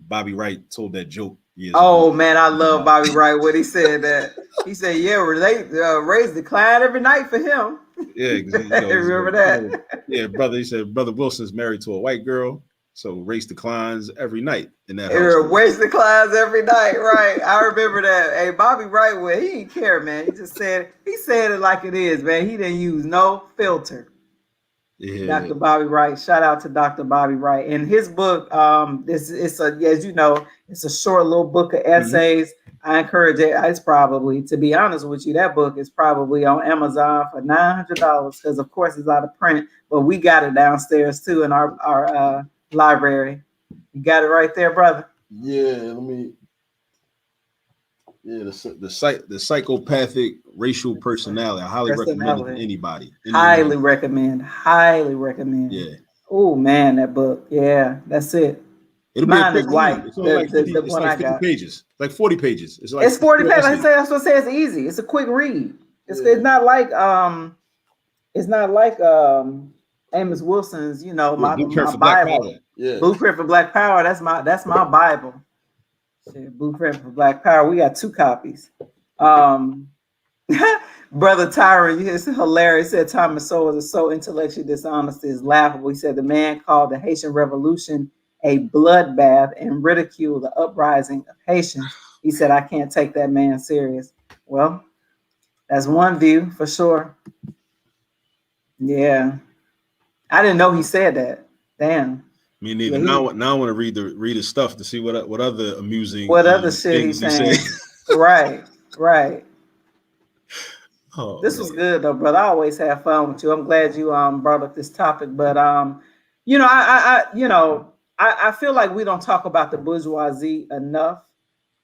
Speaker 2: Bobby Wright told that joke.
Speaker 1: Man, I love Bobby Wright when he said that. He said, "Yeah, race decline every night for him."
Speaker 2: Yeah,
Speaker 1: remember that?
Speaker 2: Yeah, brother. He said, "Brother Wilson's married to a white girl, so race declines every night in that house."
Speaker 1: Race declines every night, right? I remember that. Hey, Bobby Wright, well, he didn't care, man. He said it like it is, man. He didn't use no filter.
Speaker 2: Yeah.
Speaker 1: Dr. Bobby Wright. Shout out to Dr. Bobby Wright. And his book, it's as you know, it's a short little book of essays. I encourage it. It's probably, to be honest with you, that book is probably on Amazon for $900 because, of course, it's out of print. But we got it downstairs too in our library. You got it right there, brother.
Speaker 2: Yeah, let me. Yeah, the psychopathic racial personality. I highly recommend it to anybody.
Speaker 1: Highly recommend.
Speaker 2: Yeah.
Speaker 1: Oh man, that book. Yeah, that's it. Mine is white.
Speaker 2: It's like 50 pages. Like 40 pages.
Speaker 1: It's 40 pages. That's what I say. It's easy. It's a quick read. It's not like Amos Wilson's, my Bible.
Speaker 2: Yeah.
Speaker 1: Blueprint for Black Power. That's my Bible. Blueprint for Black Power. We got 2 copies. Brother Tyron, it's hilarious. He said Thomas Sowell is so intellectually dishonest, it's laughable. He said the man called the Haitian Revolution a bloodbath and ridiculed the uprising of Haitians. He said, I can't take that man serious. Well, that's one view for sure. Yeah. I didn't know he said that. Damn.
Speaker 2: Me neither. Now I want to read his stuff to see what other amusing
Speaker 1: other shit he's saying. Right.
Speaker 2: Oh,
Speaker 1: this was good though, brother. I always have fun with you. I'm glad you brought up this topic, but I feel like we don't talk about the bourgeoisie enough.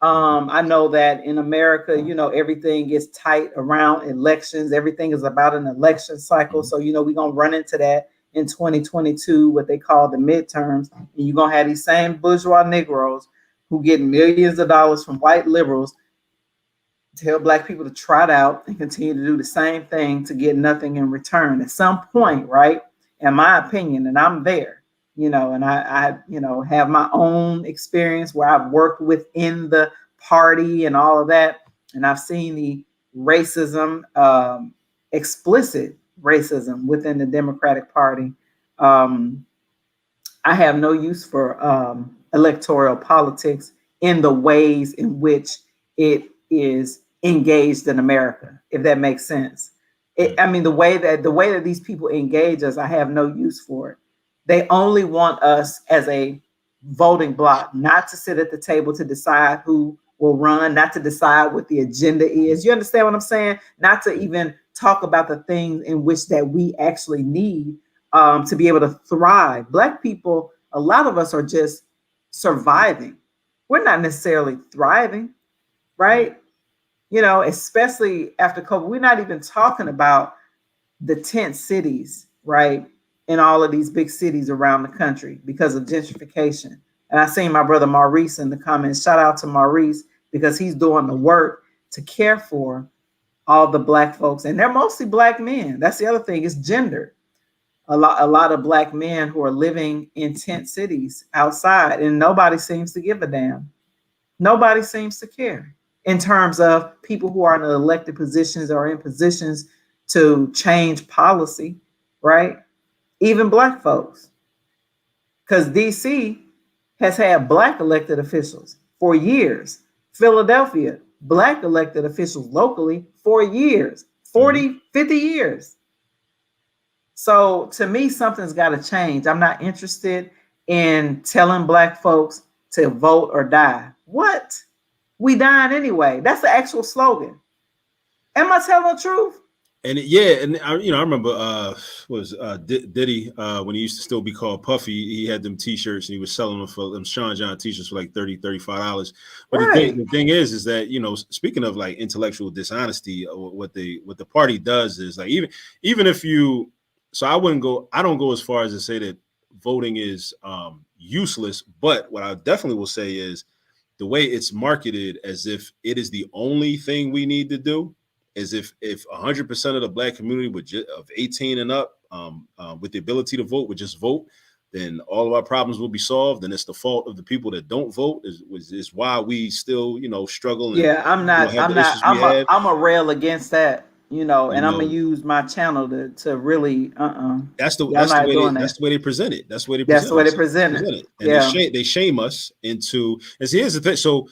Speaker 1: I know that in America, everything gets tight around elections. Everything is about an election cycle. So, we're going to run into that in 2022, what they call the midterms. And you're going to have these same bourgeois Negroes who get millions of dollars from white liberals, tell Black people to trot out and continue to do the same thing to get nothing in return. At some point, right, in my opinion, and I'm there, and I have my own experience where I've worked within the party and all of that. And I've seen the racism, explicit racism within the Democratic Party. I have no use for electoral politics in the ways in which it is engaged in America, if that makes sense. The way that these people engage us, I have no use for it. They only want us as a voting bloc, not to sit at the table to decide who will run, not to decide what the agenda is. You understand what I'm saying? Not to even talk about the things in which that we actually need to be able to thrive. Black people, a lot of us are just surviving. We're not necessarily thriving, right? Especially after COVID, we're not even talking about the tent cities, right? In all of these big cities around the country because of gentrification. And I seen my brother Maurice in the comments. Shout out to Maurice because he's doing the work to care for all the Black folks. And they're mostly Black men. That's the other thing, is gender. A lot of Black men who are living in tent cities outside, and nobody seems to give a damn. Nobody seems to care in terms of people who are in elected positions or in positions to change policy, right? Even Black folks. Because DC has had black elected officials for years. Philadelphia, black elected officials locally for years, 40, 50 years. So to me, something's got to change. I'm not interested in telling black folks to vote or die. What? We dying anyway. That's the actual slogan. Am I telling the truth?
Speaker 2: And I remember Diddy when he used to still be called Puffy. He had them T-shirts and he was selling them for them Sean John T-shirts for like $35. But
Speaker 1: Right.
Speaker 2: the thing is that speaking of like intellectual dishonesty, what the party does is like even if you, so I don't go as far as to say that voting is useless, but what I definitely will say is the way it's marketed as if it is the only thing we need to do. Is if 100% of the black community of 18 and up with the ability to vote would just vote, then all of our problems will be solved. And it's the fault of the people that don't vote is why we still struggle. And
Speaker 1: yeah, I'm not. I'm a rail against that. And I'm gonna use my channel to really.
Speaker 2: That's the way they present it. That's the way they present it.
Speaker 1: That's the way they present it.
Speaker 2: And they shame us into. And see, here's the thing. So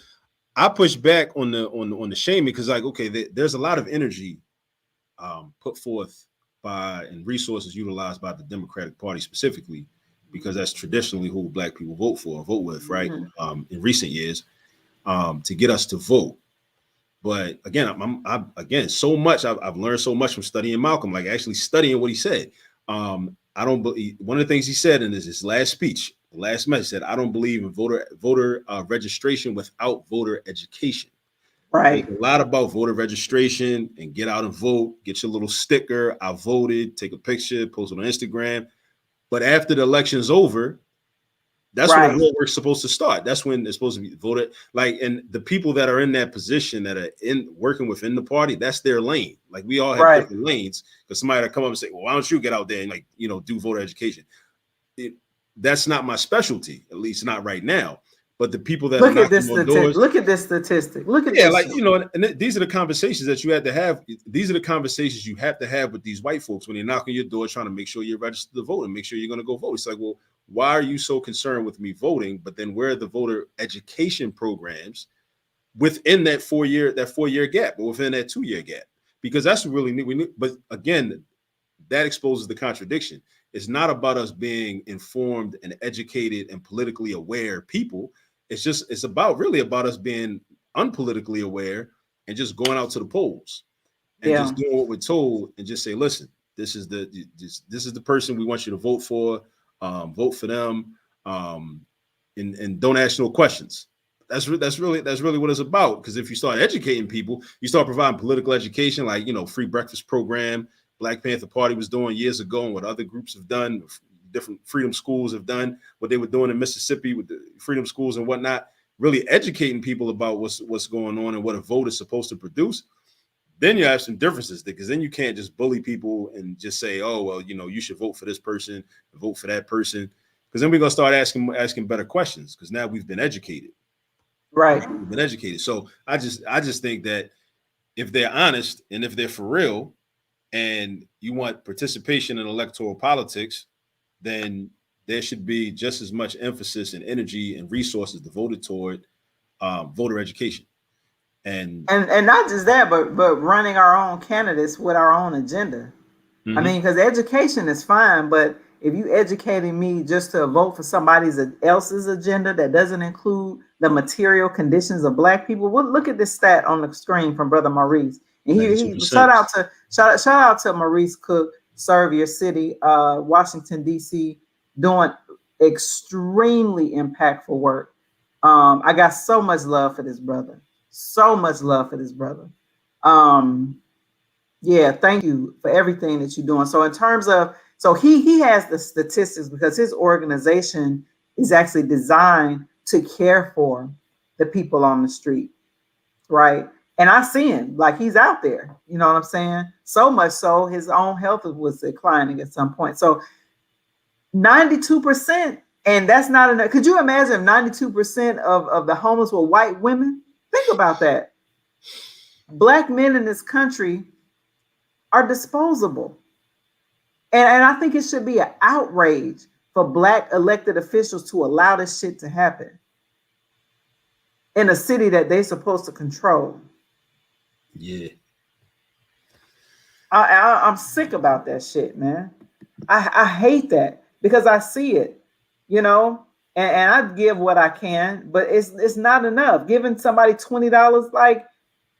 Speaker 2: I push back on the shaming because, like, okay, there's a lot of energy put forth by and resources utilized by the Democratic Party specifically, because that's traditionally who black people vote with, right? In recent years, to get us to vote. But again, I've learned so much from studying Malcolm, like actually studying what he said. I don't believe one of the things he said in his last speech. The last message said, I don't believe in voter registration without voter education.
Speaker 1: Right.
Speaker 2: There's a lot about voter registration and get out and vote, get your little sticker. I voted, take a picture, post it on Instagram. But after the election's over, that's when the real work's supposed to start. That's when it's supposed to be voted. Like, and the people that are in that position that are working within the party, that's their lane. Like we all have different lanes because somebody will come up and say, well, why don't you get out there and do voter education? That's not my specialty, at least not right now. But the people that
Speaker 1: look at this statistic. Look at this.
Speaker 2: Like, and these are the conversations that you have to have. These are the conversations you have to have with these white folks when they knock on your door trying to make sure you're registered to vote and make sure you're going to go vote. It's like, well, why are you so concerned with me voting? But then where are the voter education programs within that 4 year gap, or within that 2 year gap? Because that's really neat. But again, that exposes the contradiction. It's not about us being informed and educated and politically aware people. It's about us being unpolitically aware and just going out to the polls and just doing what we're told and just say, listen, this is the person we want you to vote for. Vote for them, and don't ask no questions. That's really what it's about. Because if you start educating people, you start providing political education, like free breakfast program Black Panther Party was doing years ago, and what other groups have done, different freedom schools have done, what they were doing in Mississippi with the freedom schools and whatnot, really educating people about what's going on and what a vote is supposed to produce. Then you have some differences, because then you can't just bully people and just say, oh, well, you should vote for this person, vote for that person. Because then we're going to start asking better questions, because now we've been educated.
Speaker 1: Right.
Speaker 2: We've been educated. So I just think that if they're honest and if they're for real and you want participation in electoral politics, then there should be just as much emphasis and energy and resources devoted toward voter education. And
Speaker 1: not just that, but running our own candidates with our own agenda. Mm-hmm. I mean, because education is fine, but if you educating me just to vote for somebody else's agenda that doesn't include the material conditions of Black people, well, look at this stat on the screen from Brother Maurice. And he shout out to Maurice Cook, Serve Your City, Washington D.C., doing extremely impactful work. I got so much love for this brother. So much love for this brother. Yeah, thank you for everything that you're doing. So in terms of, he has the statistics because his organization is actually designed to care for the people on the street, right? And I see him, like he's out there, you know what I'm saying? So much so his own health was declining at some point. So 92%, and that's not enough. Could you imagine 92% of the homeless were white women? Think about that. Black men in this country are disposable. And I think it should be an outrage for Black elected officials to allow this shit to happen in a city that they're supposed to control.
Speaker 2: Yeah.
Speaker 1: I'm sick about that shit, man. I hate that because I see it, you know, and I give what I can, but it's not enough. Giving somebody $20, like,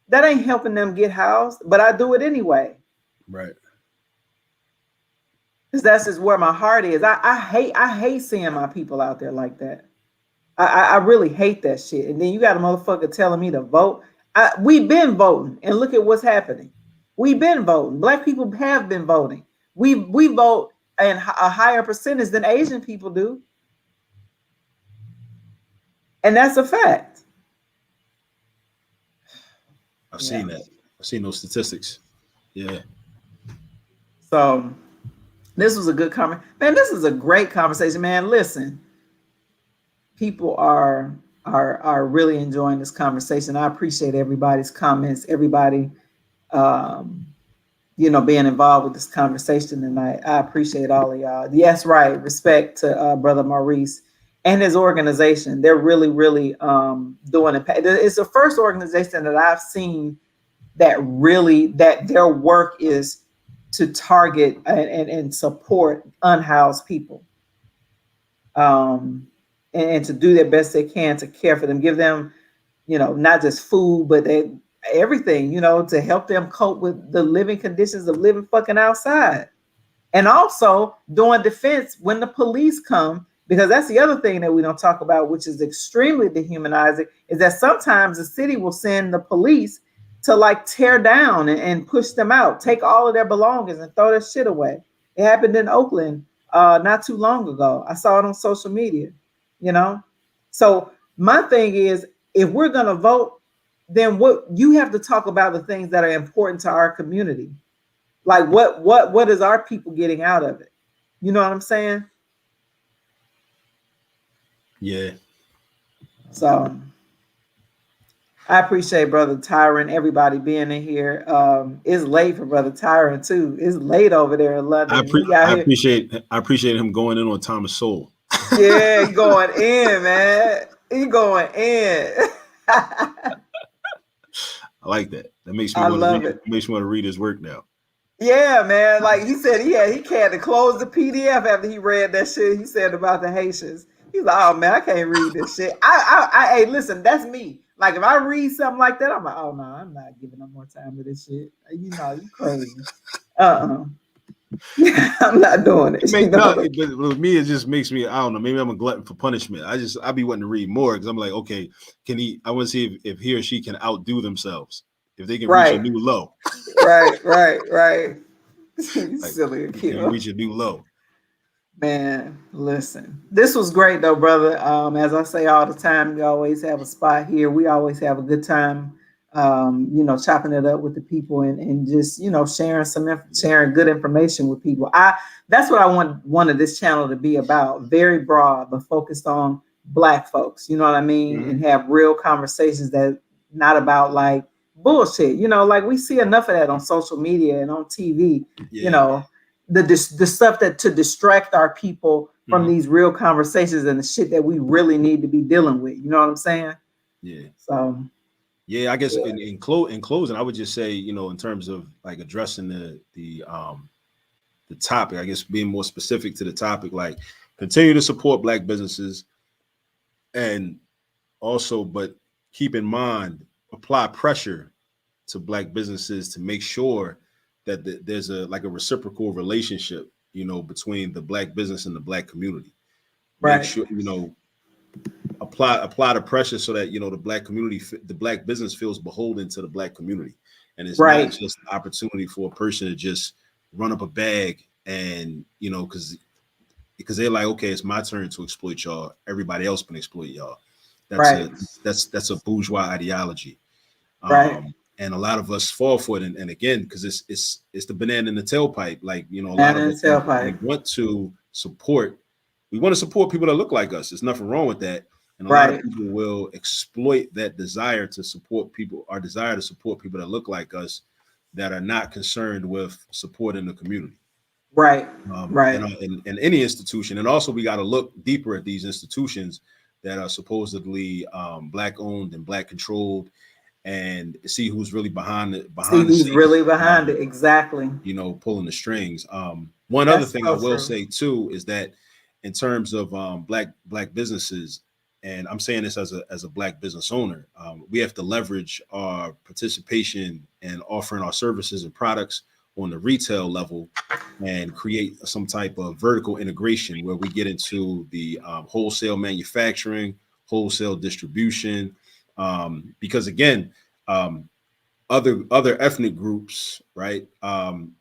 Speaker 1: that ain't helping them get housed, but I do it anyway.
Speaker 2: Right.
Speaker 1: Because that's just where my heart is. I hate seeing my people out there like that. I really hate that shit. And then you got a motherfucker telling me to vote. We've been voting, and look at what's happening. We've been voting. Black people have been voting. We vote in a higher percentage than Asian people do, and that's a fact.
Speaker 2: I've seen that. I've seen those statistics. Yeah.
Speaker 1: So this was a good comment, man. This is a great conversation, man. Listen, people are really enjoying this conversation. I appreciate everybody's comments, everybody being involved with this conversation tonight. I appreciate all of y'all. Yes, right. Respect to Brother Maurice and his organization. They're really, really doing it. It's the first organization that I've seen that their work is to target and support unhoused people. And to do their best they can to care for them, give them, not just food, but everything, to help them cope with the living conditions of living fucking outside. And also doing defense when the police come, because that's the other thing that we don't talk about, which is extremely dehumanizing, is that sometimes the city will send the police to like tear down and push them out, take all of their belongings and throw their shit away. It happened in Oakland not too long ago. I saw it on social media, So my thing is, if we're going to vote, then what you have to talk about the things that are important to our community. Like what is our people getting out of it? You know what I'm saying?
Speaker 2: Yeah.
Speaker 1: So I appreciate Brother Tyron, everybody being in here. It's late for Brother Tyron too. It's late over there in London.
Speaker 2: I appreciate him going in on Thomas Sowell.
Speaker 1: Yeah, he going in, man. He going in.
Speaker 2: I like that. That makes me want to read his work now.
Speaker 1: Yeah, man. Like he said, he had to close the PDF after he read that shit he said about the Haitians. He's like, oh man, I can't read this shit. Hey, listen, that's me. Like if I read something like that, I'm like, oh no, I'm not giving no more time to this shit. You crazy. I'm not doing it.
Speaker 2: But with me, it just makes me, I don't know, maybe I'm a glutton for punishment. I be wanting to read more because I'm like, okay, I want to see if he or she can outdo themselves, if they can reach a new low.
Speaker 1: Right. Silly kid.
Speaker 2: Can reach a new low.
Speaker 1: Man, listen, this was great though, brother. As I say all the time, we always have a spot here. We always have a good time. Chopping it up with the people and just, sharing good information with people. That's what I wanted this channel to be about. Very broad, but focused on Black folks, you know what I mean? Mm-hmm. And have real conversations that not about like bullshit, like we see enough of that on social media and on TV, the stuff that to distract our people from these real conversations and the shit that we really need to be dealing with. You know what I'm saying?
Speaker 2: Yeah.
Speaker 1: So
Speaker 2: yeah, I guess in closing, I would just say, in terms of like addressing the topic, I guess being more specific to the topic, like continue to support Black businesses, and also, but keep in mind, apply pressure to Black businesses to make sure that there's a reciprocal relationship, between the Black business and the Black community. Make sure, apply the pressure so that the Black community, the Black business feels beholden to the Black community, and it's not just an opportunity for a person to just run up a bag and because they're like, okay, it's my turn to exploit y'all. Everybody else can exploit y'all. That's a bourgeois ideology, and a lot of us fall for it. And again, because it's the banana in the tailpipe. Like a lot of us we want to support people that look like us. There's nothing wrong with that. And a lot of people will exploit that desire to support people, our desire to support people that look like us, that are not concerned with supporting the community.
Speaker 1: Right. Right.
Speaker 2: In any institution. And also we got to look deeper at these institutions that are supposedly Black owned and Black controlled, and see who's really behind
Speaker 1: See
Speaker 2: the
Speaker 1: who's
Speaker 2: scenes,
Speaker 1: really behind it. Exactly.
Speaker 2: pulling the strings. One other
Speaker 1: That's
Speaker 2: thing I
Speaker 1: so
Speaker 2: will
Speaker 1: true.
Speaker 2: say too is that in terms of black businesses, and I'm saying this as a Black business owner, we have to leverage our participation and offering our services and products on the retail level, and create some type of vertical integration where we get into the wholesale manufacturing, wholesale distribution, because again, um, other ethnic groups, right?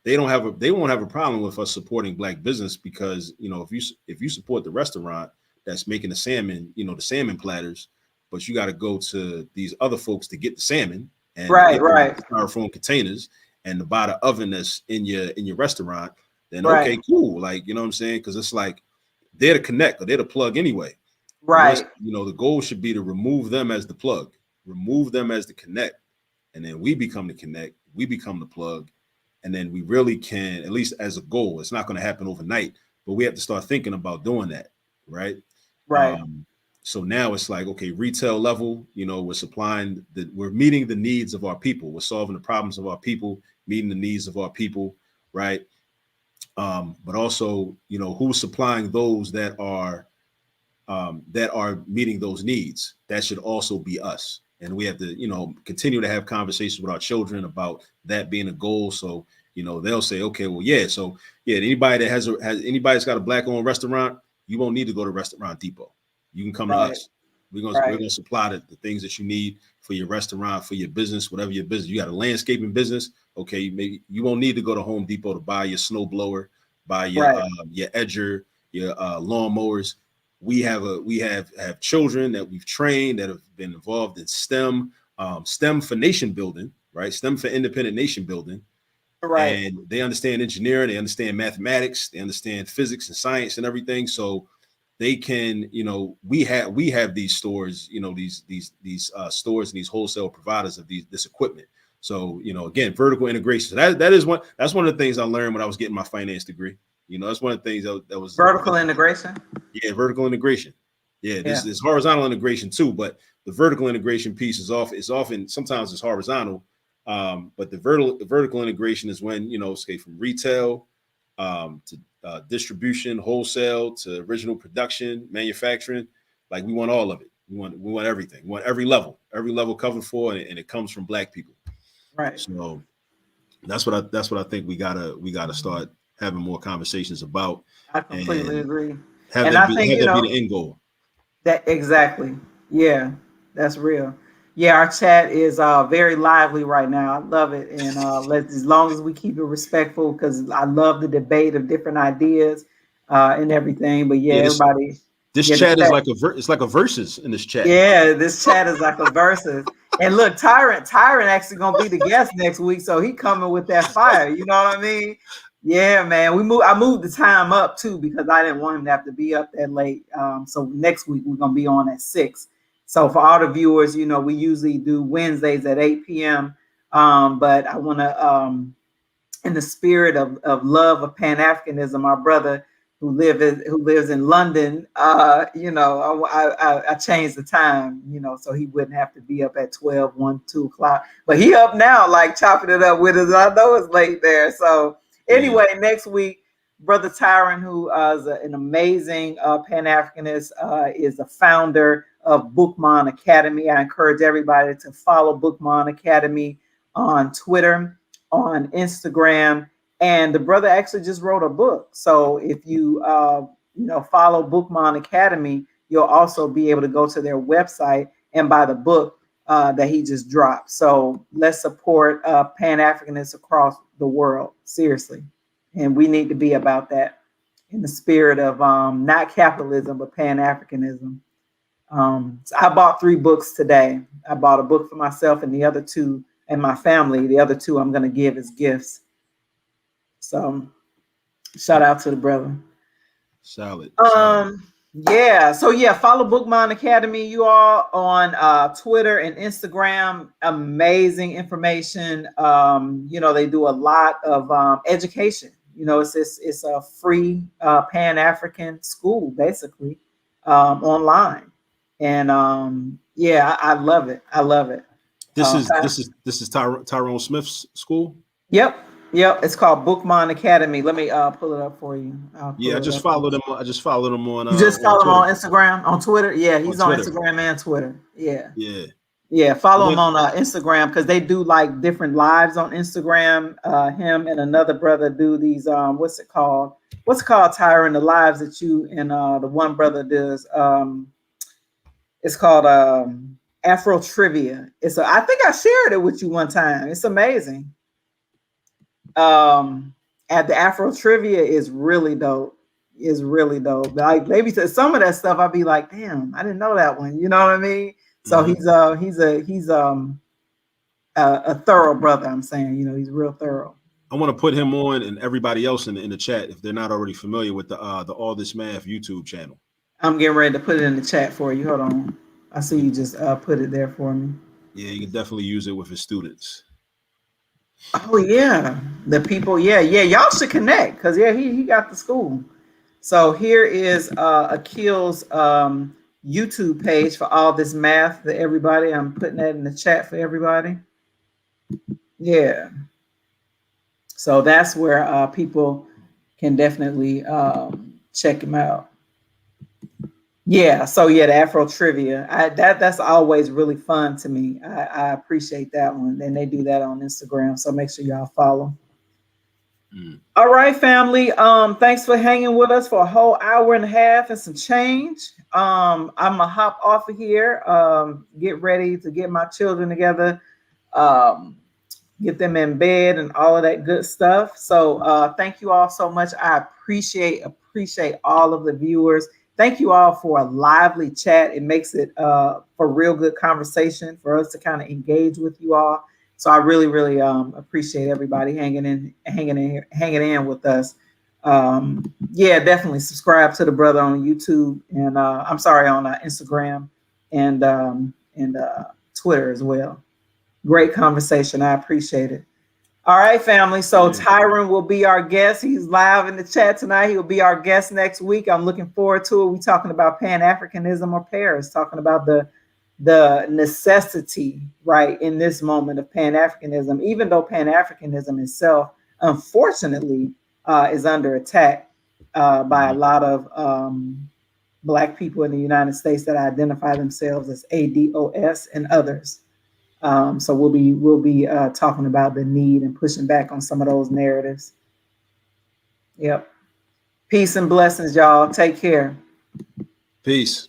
Speaker 2: They won't have a problem with us supporting Black business, because if you support the restaurant that's making the salmon, the salmon platters, but you got to go to these other folks to get the salmon and to
Speaker 1: Right.
Speaker 2: get the
Speaker 1: Right.
Speaker 2: styrofoam containers and to buy the oven that's in your restaurant, then
Speaker 1: Right.
Speaker 2: okay, cool. Like, you know what I'm saying? Because it's like they're the connect, or they're the plug anyway. Once,
Speaker 1: Right.
Speaker 2: the goal should be to remove them as the plug, remove them as the connect, and then we become the connect, we become the plug, and then we really can, at least as a goal, it's not going to happen overnight, but we have to start thinking about doing that, right?
Speaker 1: Right.
Speaker 2: um so now it's like, okay, retail level, we're meeting the needs of our people, we're solving the problems of our people, meeting the needs of our people, right? But also, who's supplying those that are meeting those needs? That should also be us. And we have to, continue to have conversations with our children about that being a goal. So, they'll say, okay, well, yeah. So yeah, anybody that has anybody's got a Black owned restaurant, you won't need to go to Restaurant Depot. You can come to
Speaker 1: Right.
Speaker 2: us. We're
Speaker 1: Right.
Speaker 2: gonna supply the things that you need for your restaurant, for your business, whatever your business. You got a landscaping business, okay? Maybe you won't need to go to Home Depot to buy your snow blower, buy
Speaker 1: Right.
Speaker 2: your edger, your lawn mowers. We have children that we've trained that have been involved in STEM, STEM for nation building, right? STEM for independent nation building,
Speaker 1: Right.
Speaker 2: and they understand engineering, they understand mathematics, they understand physics and science and everything. So they can, we have these stores, these stores and these wholesale providers of this equipment. So, again, vertical integration. So that's one of the things I learned when I was getting my finance degree. That's one of the things that was
Speaker 1: Vertical integration.
Speaker 2: yeah, vertical integration. Yeah,
Speaker 1: Yeah.
Speaker 2: this horizontal integration too, but the vertical integration piece is often sometimes it's horizontal, but the vertical integration is when, say, from retail to distribution, wholesale to original production, manufacturing. Like, we want all of it. We want everything. We want every level covered for, and it comes from Black people.
Speaker 1: Right.
Speaker 2: So that's what I think we gotta start having more conversations about,
Speaker 1: I completely
Speaker 2: and
Speaker 1: agree.
Speaker 2: have
Speaker 1: And
Speaker 2: that
Speaker 1: I
Speaker 2: be
Speaker 1: think,
Speaker 2: have that be the end goal.
Speaker 1: that exactly. Yeah, that's real. Yeah, our chat is very lively right now. I love it. And let's, as long as we keep it respectful, because I love the debate of different ideas and everything. But yeah,
Speaker 2: Yeah,
Speaker 1: everybody,
Speaker 2: this
Speaker 1: yeah, the
Speaker 2: chat is
Speaker 1: chat.
Speaker 2: like it's like a versus in this chat.
Speaker 1: Yeah, this chat is like a versus. And look, Tyrant actually gonna be the guest next week, so he coming with that fire. You know what I mean? Yeah, man. I moved the time up too because I didn't want him to have to be up that late. So next week we're gonna be on at 6. So for all the viewers, we usually do Wednesdays at 8 p.m. But I want to in the spirit of love of Pan-Africanism, our brother who lives in London, I changed the time, so he wouldn't have to be up at 12, 1, 2 o'clock. But he up now, like chopping it up with us. I know it's late there. So
Speaker 2: Yeah.
Speaker 1: anyway, next week, Brother Tyron, who is an amazing Pan-Africanist, is the founder of Bookman Academy. I encourage everybody to follow Bookman Academy on Twitter, on Instagram, and the brother actually just wrote a book. So if you follow Bookman Academy, you'll also be able to go to their website and buy the book that he just dropped. So let's support Pan Africanists across the world, seriously, and we need to be about that in the spirit of not capitalism but Pan Africanism. So I bought 3 books today. I bought a book for myself and the other 2 and my family. The other 2 I'm going to give as gifts. So shout out to the brother.
Speaker 2: Solid.
Speaker 1: Yeah. So yeah, follow Bookman Academy, you all, on Twitter and Instagram. Amazing information. They do a lot of education. You know, it's a free Pan-African school, basically, online. And yeah, I love it. I love it.
Speaker 2: This is Tyrone Smith's school.
Speaker 1: Yep. Yep. It's called Bookman Academy. Let me pull it up for you. I'll pull
Speaker 2: Yeah, I
Speaker 1: it
Speaker 2: just
Speaker 1: up.
Speaker 2: followed him. I just followed him
Speaker 1: You just
Speaker 2: on
Speaker 1: follow him
Speaker 2: Twitter.
Speaker 1: on Instagram, on Twitter. Yeah, he's on
Speaker 2: Twitter.
Speaker 1: Instagram and Twitter. Yeah.
Speaker 2: Yeah.
Speaker 1: Yeah, follow him
Speaker 2: Then,
Speaker 1: on Instagram because they do like different lives on Instagram. Him and another brother do these. What's it called? What's it called, Tyron? The lives that you and the one brother does. It's called Afro Trivia. I think I shared it with you one time. It's amazing. At the Afro Trivia is really dope. Is really dope. Like maybe some of that stuff I'd be like, damn, I didn't know that one. You know what I mean? So he's a thorough brother. I'm saying, you know, he's real thorough.
Speaker 2: I want to put him on and everybody else in the chat if they're not already familiar with the All This Math YouTube channel.
Speaker 1: I'm getting ready to put it in the chat for you. Hold on. I see you just put it there for me.
Speaker 2: Yeah, you can definitely use it with his students.
Speaker 1: Oh yeah, the people. Yeah, y'all should connect because yeah, he got the school. So here is Akil's YouTube page for All This Math to everybody. I'm putting that in the chat for everybody. Yeah. So that's where people can definitely check him out. Yeah. So yeah, the Afro Trivia. That's always really fun to me. I appreciate that one. And they do that on Instagram. So make sure y'all follow. All right, family. Thanks for hanging with us for a whole hour and a half and some change. I'm gonna hop off of here. Get ready to get my children together. Get them in bed and all of that good stuff. So thank you all so much. I appreciate all of the viewers. Thank you all for a lively chat. It makes it for real good conversation for us to kind of engage with you all. So I really, really appreciate everybody hanging in with us. Yeah, definitely subscribe to the brother on YouTube and I'm sorry, on Instagram and Twitter as well. Great conversation. I appreciate it. All right, family. So Tyron will be our guest. He's live in the chat tonight. He'll be our guest next week. I'm looking forward to it. We're talking about Pan-Africanism or Paris, talking about the necessity, right, in this moment of Pan-Africanism, even though Pan-Africanism itself, unfortunately, is under attack by a lot of Black people in the United States that identify themselves as ADOS and others. So we'll be talking about the need and pushing back on some of those narratives. Yep. Peace and blessings, y'all. Take care.
Speaker 2: Peace.